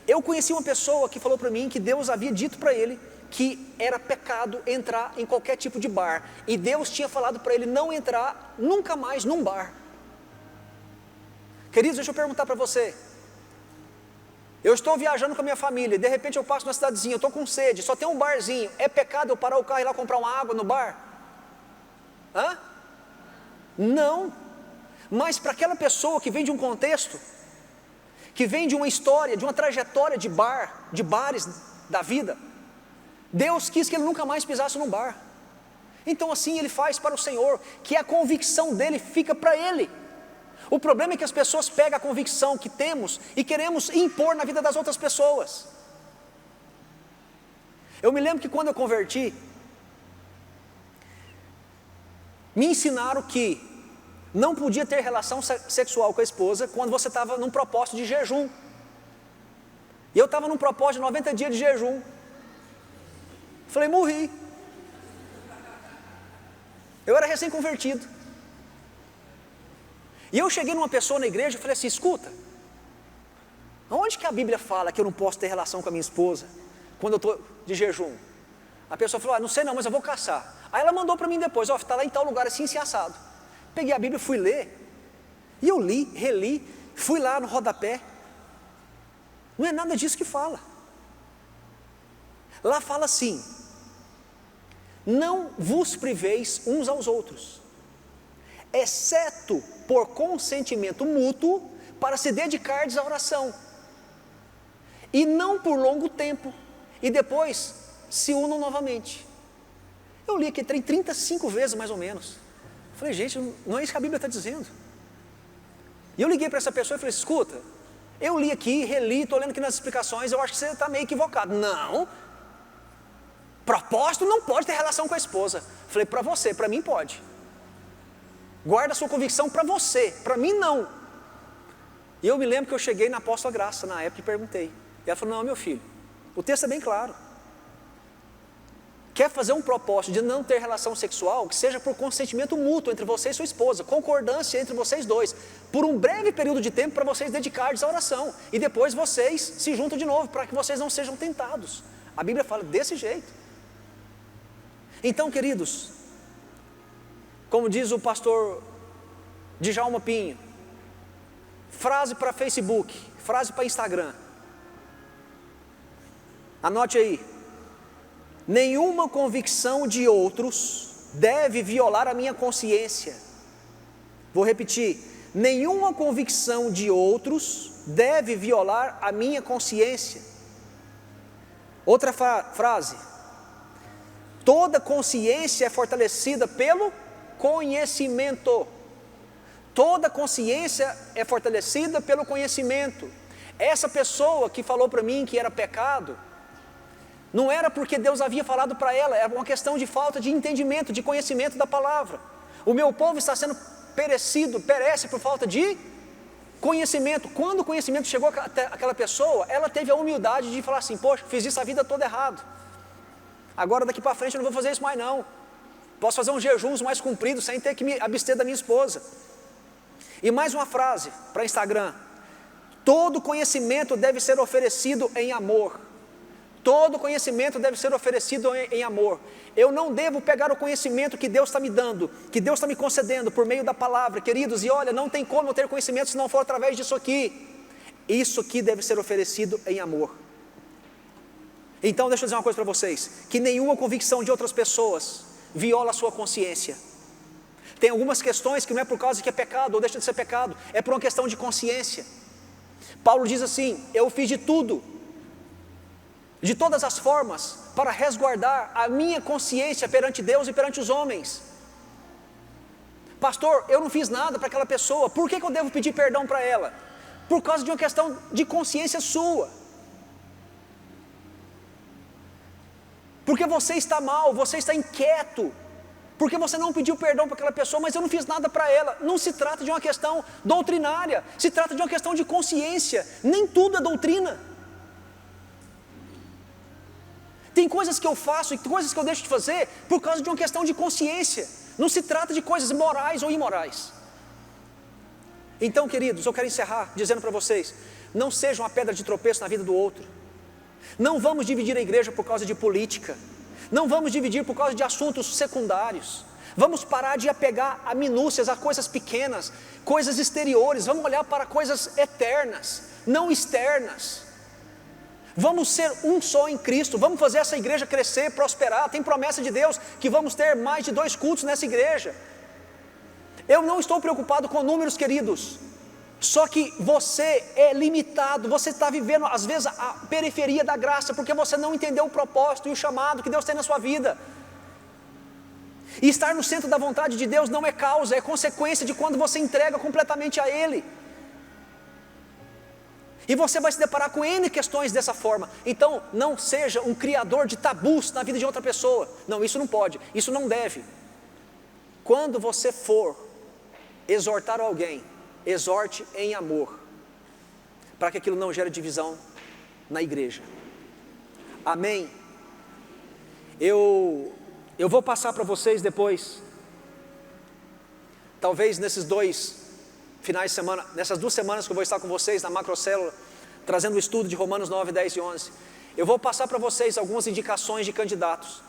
Eu conheci uma pessoa que falou para mim que Deus havia dito para ele que era pecado entrar em qualquer tipo de bar, e Deus tinha falado para ele não entrar nunca mais num bar. Queridos, deixa eu perguntar para você: eu estou viajando com a minha família e de repente eu passo numa cidadezinha, eu estou com sede, só tem um barzinho, é pecado eu parar o carro e ir lá comprar uma água no bar? Hã? Não. Mas para aquela pessoa que vem de um contexto, que vem de uma história, de uma trajetória de bares da vida, Deus quis que ele nunca mais pisasse num bar. Então assim ele faz para o Senhor, que a convicção dele fica para ele. O problema é que as pessoas pegam a convicção que temos e queremos impor na vida das outras pessoas. Eu me lembro que quando eu converti, me ensinaram que não podia ter relação sexual com a esposa quando você estava num propósito de jejum. E eu estava num propósito de 90 dias de jejum. Falei, morri. Eu era recém-convertido. E eu cheguei numa pessoa na igreja e falei assim: escuta, aonde que a Bíblia fala que eu não posso ter relação com a minha esposa quando eu estou de jejum? A pessoa falou: não sei não, mas eu vou caçar. Aí ela mandou para mim depois: está lá em tal lugar assim, assim assado. Peguei a Bíblia e fui ler. E eu li, reli, fui lá no rodapé. Não é nada disso que fala. Lá fala assim: não vos priveis uns aos outros, exceto por consentimento mútuo, para se dedicardes à oração, e não por longo tempo, e depois se unam novamente. Eu li aqui 35 vezes mais ou menos. Falei, gente, não é isso que a Bíblia está dizendo. E eu liguei para essa pessoa e falei: escuta, eu li aqui, reli, estou lendo aqui nas explicações, eu acho que você está meio equivocado. Não, propósito não pode ter relação com a esposa. Falei, para você, para mim pode. Guarda a sua convicção para você, para mim não. E eu me lembro que eu cheguei na Apóstola Graça na época e perguntei. E ela falou: não, meu filho, o texto é bem claro. quer fazer um propósito de não ter relação sexual, que seja por consentimento mútuo entre você e sua esposa, concordância entre vocês dois, por um breve período de tempo para vocês dedicarem à oração, e depois vocês se juntam de novo, para que vocês não sejam tentados. A Bíblia fala desse jeito. Então, queridos, como diz o pastor Djalma Pinho, frase para Facebook, frase para Instagram, anote aí: nenhuma convicção de outros deve violar a minha consciência. Vou repetir: nenhuma convicção de outros deve violar a minha consciência. Outra frase: toda consciência é fortalecida pelo conhecimento. Toda consciência é fortalecida pelo conhecimento. Essa pessoa que falou para mim que era pecado, não era porque Deus havia falado para ela, era uma questão de falta de entendimento, de conhecimento da palavra. O meu povo está sendo perece por falta de conhecimento. Quando o conhecimento chegou até aquela pessoa, ela teve a humildade de falar assim: poxa, fiz isso a vida toda errado, agora daqui para frente eu não vou fazer isso mais não, posso fazer uns jejuns mais compridos sem ter que me abster da minha esposa. E mais uma frase para Instagram: todo conhecimento deve ser oferecido em amor. Todo conhecimento deve ser oferecido em amor. Eu não devo pegar o conhecimento que Deus está me dando, que Deus está me concedendo por meio da palavra, queridos, e olha, não tem como eu ter conhecimento se não for através disso aqui. Isso aqui deve ser oferecido em amor. Então deixa eu dizer uma coisa para vocês, que nenhuma convicção de outras pessoas viola a sua consciência. Tem algumas questões que não é por causa que é pecado ou deixa de ser pecado, é por uma questão de consciência. Paulo diz assim: eu fiz de tudo, de todas as formas, para resguardar a minha consciência perante Deus e perante os homens. Pastor, eu não fiz nada para aquela pessoa, por que eu devo pedir perdão para ela? Por causa de uma questão de consciência sua. Porque você está mal, você está inquieto, porque você não pediu perdão para aquela pessoa, mas eu não fiz nada para ela. Não se trata de uma questão doutrinária, se trata de uma questão de consciência. Nem tudo é doutrina. Tem coisas que eu faço e coisas que eu deixo de fazer por causa de uma questão de consciência. Não se trata de coisas morais ou imorais. Então, queridos, eu quero encerrar dizendo para vocês: não seja uma pedra de tropeço na vida do outro. Não vamos dividir a igreja por causa de política. Não vamos dividir por causa de assuntos secundários. Vamos parar de apegar a minúcias, a coisas pequenas, coisas exteriores. Vamos olhar para coisas eternas, não externas. Vamos ser um só em Cristo. Vamos fazer essa igreja crescer, prosperar. Tem promessa de Deus que vamos ter mais de 2 cultos nessa igreja. Eu não estou preocupado com números, queridos. Só que você é limitado, você está vivendo às vezes a periferia da graça, porque você não entendeu o propósito e o chamado que Deus tem na sua vida. E estar no centro da vontade de Deus não é causa, é consequência de quando você entrega completamente a Ele. E você vai se deparar com N questões dessa forma. Então não seja um criador de tabus na vida de outra pessoa. Não, isso não pode, isso não deve. Quando você for exortar alguém, exorte em amor, para que aquilo não gere divisão na igreja. Amém? Eu vou passar para vocês depois, talvez nesses 2 finais de semana, nessas 2 semanas que eu vou estar com vocês na macrocélula, trazendo o estudo de Romanos 9, 10 e 11, eu vou passar para vocês algumas indicações de candidatos,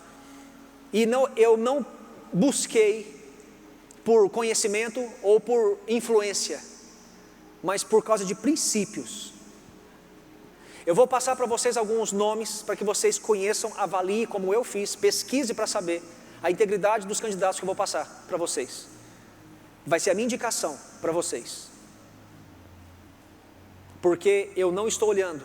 e eu não busquei por conhecimento ou por influência, mas por causa de princípios. Eu vou passar para vocês alguns nomes, para que vocês conheçam, avaliem como eu fiz, pesquise para saber a integridade dos candidatos que eu vou passar para vocês. Vai ser a minha indicação para vocês, porque eu não estou olhando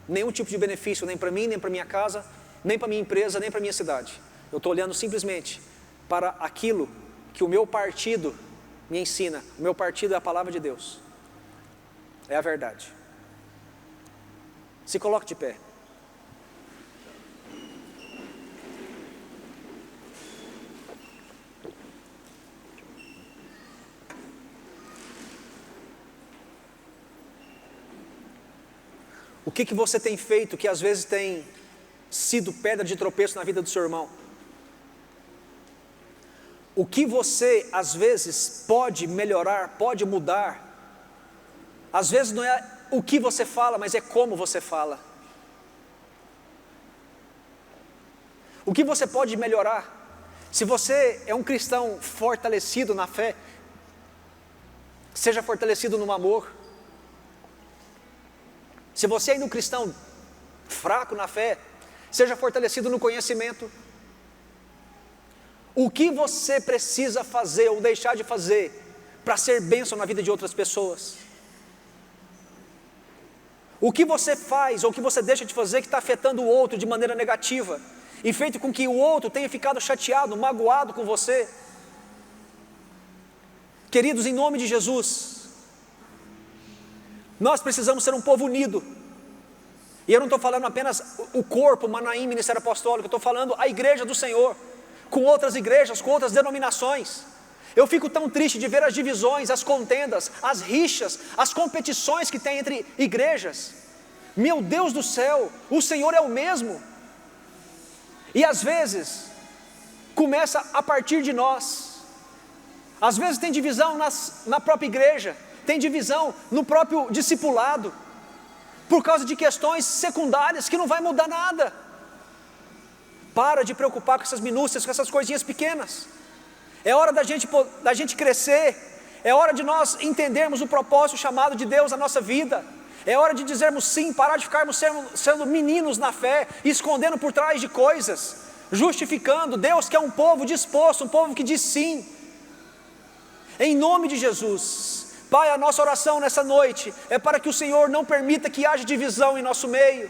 nenhum tipo de benefício, nem para mim, nem para minha casa, nem para minha empresa, nem para minha cidade. Eu estou olhando simplesmente para aquilo que o meu partido me ensina. O meu partido é a palavra de Deus, é a verdade. Se coloque de pé. O que você tem feito que às vezes tem sido pedra de tropeço na vida do seu irmão? o que você às vezes pode melhorar, pode mudar, às vezes não é o que você fala, mas é como você fala. O que você pode melhorar? Se você é um cristão fortalecido na fé, seja fortalecido no amor. Se você é um cristão fraco na fé, seja fortalecido no conhecimento. O que você precisa fazer ou deixar de fazer para ser bênção na vida de outras pessoas? O que você faz ou o que você deixa de fazer que está afetando o outro de maneira negativa e feito com que o outro tenha ficado chateado, magoado com você? Queridos, em nome de Jesus, nós precisamos ser um povo unido. E eu não estou falando apenas o corpo, Manaim, Ministério Apostólico, eu estou falando a igreja do Senhor, com outras igrejas, com outras denominações. Eu fico tão triste de ver as divisões, as contendas, as rixas, as competições que tem entre igrejas. Meu Deus do céu, o Senhor é o mesmo. E às vezes, começa a partir de nós. Às vezes tem divisão na própria igreja, tem divisão no próprio discipulado, por causa de questões secundárias que não vai mudar nada. Para de preocupar com essas minúcias, com essas coisinhas pequenas. É hora da gente crescer. É hora de nós entendermos o propósito, o chamado de Deus na nossa vida. É hora de dizermos sim, parar de ficarmos sendo meninos na fé, escondendo por trás de coisas, justificando. Deus quer um povo disposto, um povo que diz sim. Em nome de Jesus, Pai, a nossa oração nessa noite é para que o Senhor não permita que haja divisão em nosso meio,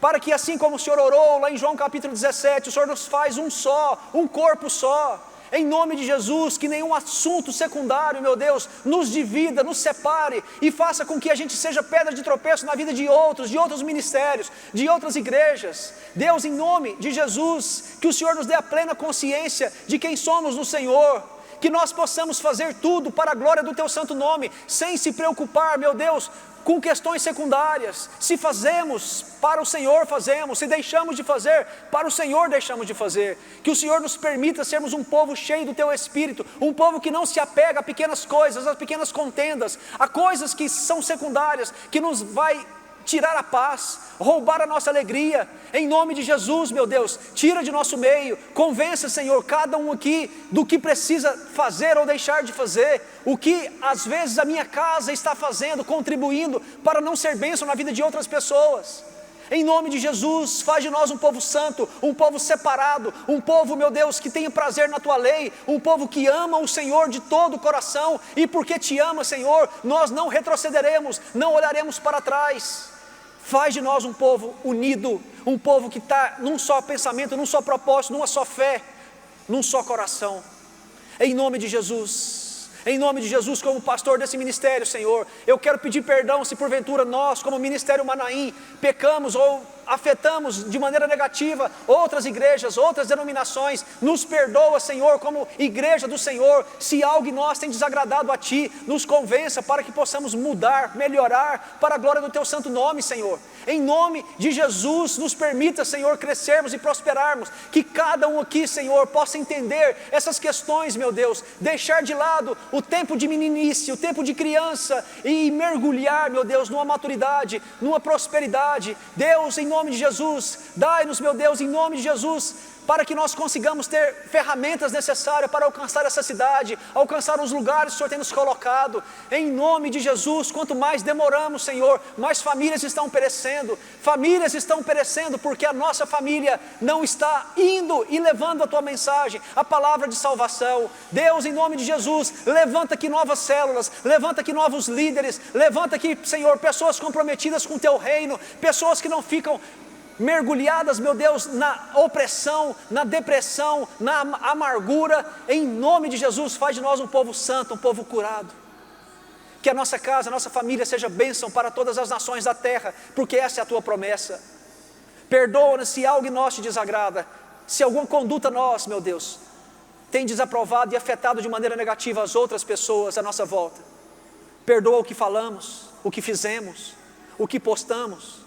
para que assim como o Senhor orou lá em João capítulo 17, o Senhor nos faz um só, um corpo só. Em nome de Jesus, que nenhum assunto secundário, meu Deus, nos divida, nos separe e faça com que a gente seja pedra de tropeço na vida de outros ministérios, de outras igrejas. Deus, em nome de Jesus, que o Senhor nos dê a plena consciência de quem somos no Senhor, que nós possamos fazer tudo para a glória do Teu santo nome, sem se preocupar, meu Deus, com questões secundárias. Se fazemos para o Senhor, fazemos. Se deixamos de fazer, para o Senhor deixamos de fazer. Que o Senhor nos permita sermos um povo cheio do Teu Espírito, um povo que não se apega a pequenas coisas, a pequenas contendas, a coisas que são secundárias, que nos vai tirar a paz, roubar a nossa alegria. Em nome de Jesus, meu Deus, tira de nosso meio, convença, Senhor, cada um aqui do que precisa fazer ou deixar de fazer, o que às vezes a minha casa está fazendo, contribuindo para não ser bênção na vida de outras pessoas. Em nome de Jesus, faz de nós um povo santo, um povo separado, um povo, meu Deus, que tenha prazer na Tua lei, um povo que ama o Senhor de todo o coração, e porque Te ama, Senhor, nós não retrocederemos, não olharemos para trás. Faz de nós um povo unido, um povo que está num só pensamento, num só propósito, numa só fé, num só coração. Em nome de Jesus, como pastor desse ministério, Senhor, eu quero pedir perdão se porventura nós, como Ministério Manaim, pecamos ou afetamos de maneira negativa outras igrejas, outras denominações. Nos perdoa, Senhor, como igreja do Senhor. Se algo em nós tem desagradado a Ti, nos convença para que possamos mudar, melhorar para a glória do Teu santo nome, Senhor. Em nome de Jesus, nos permita, Senhor, crescermos e prosperarmos, que cada um aqui, Senhor, possa entender essas questões, meu Deus, deixar de lado o tempo de meninice, o tempo de criança e mergulhar, meu Deus, numa maturidade, numa prosperidade. Deus, em nome de Jesus, dai-nos, meu Deus, em nome de Jesus, para que nós consigamos ter ferramentas necessárias para alcançar essa cidade, alcançar os lugares que o Senhor tem nos colocado. Em nome de Jesus, quanto mais demoramos, Senhor, mais famílias estão perecendo porque a nossa família não está indo e levando a Tua mensagem, a palavra de salvação. Deus, em nome de Jesus, levanta aqui novas células, levanta aqui novos líderes, levanta aqui, Senhor, pessoas comprometidas com o Teu reino, pessoas que não ficam mergulhadas, meu Deus, na opressão, na depressão, na amargura. Em nome de Jesus, faz de nós um povo santo, um povo curado. Que a nossa casa, a nossa família seja bênção para todas as nações da terra, porque essa é a Tua promessa. Perdoa-nos se algo em nós Te desagrada, se alguma conduta nós, meu Deus, tem desaprovado e afetado de maneira negativa as outras pessoas à nossa volta. Perdoa o que falamos, o que fizemos, o que postamos.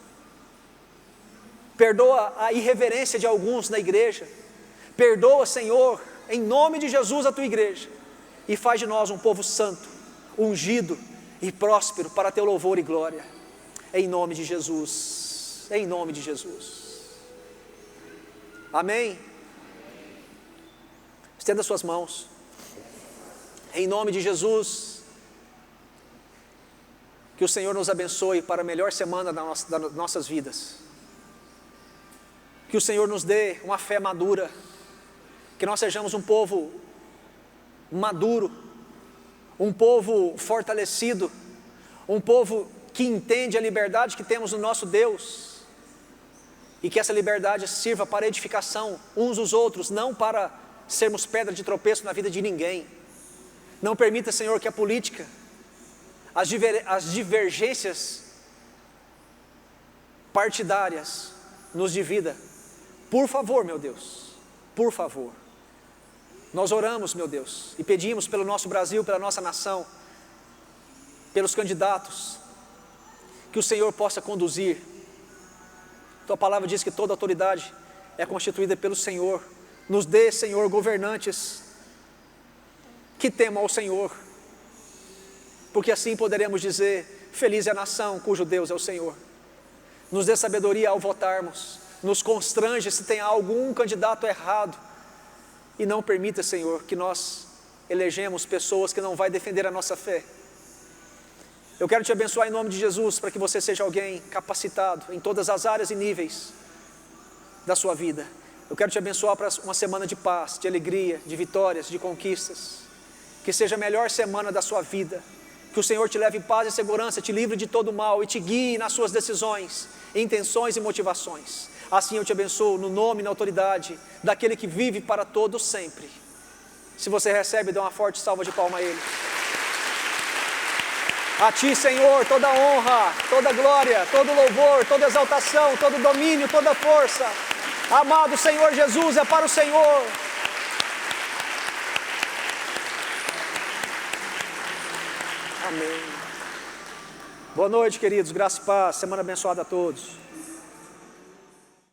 Perdoa a irreverência de alguns na igreja. Perdoa, Senhor, em nome de Jesus, a tua igreja, e faz de nós um povo santo, ungido e próspero para teu louvor e glória, em nome de Jesus, em nome de Jesus. Amém? Estenda suas mãos, em nome de Jesus. Que o Senhor nos abençoe para a melhor semana das nossas vidas. Que o Senhor nos dê uma fé madura. Que nós sejamos um povo maduro, um povo fortalecido, um povo que entende a liberdade que temos no nosso Deus. E que essa liberdade sirva para edificação uns dos outros, não para sermos pedra de tropeço na vida de ninguém. Não permita, Senhor, que a política, as divergências partidárias nos divida. Por favor, meu Deus, por favor. Nós oramos, meu Deus, e pedimos pelo nosso Brasil, pela nossa nação, pelos candidatos, que o Senhor possa conduzir. Tua palavra diz que toda autoridade é constituída pelo Senhor. Nos dê, Senhor, governantes que temam ao Senhor, porque assim poderemos dizer: feliz é a nação cujo Deus é o Senhor. Nos dê sabedoria ao votarmos, nos constrange se tem algum candidato errado, e não permita, Senhor, que nós elegemos pessoas que não vai defender a nossa fé. Eu quero te abençoar em nome de Jesus, para que você seja alguém capacitado em todas as áreas e níveis da sua vida. Eu quero te abençoar para uma semana de paz, de alegria, de vitórias, de conquistas. Que seja a melhor semana da sua vida. Que o Senhor te leve em paz e segurança, te livre de todo mal e te guie nas suas decisões, intenções e motivações. Assim eu te abençoo no nome e na autoridade daquele que vive para todos sempre. Se você recebe, dê uma forte salva de palma a Ele. A Ti, Senhor, toda honra, toda glória, todo louvor, toda exaltação, todo domínio, toda força. Amado Senhor Jesus, é para o Senhor. Amém. Boa noite, queridos, graça e paz, semana abençoada a todos.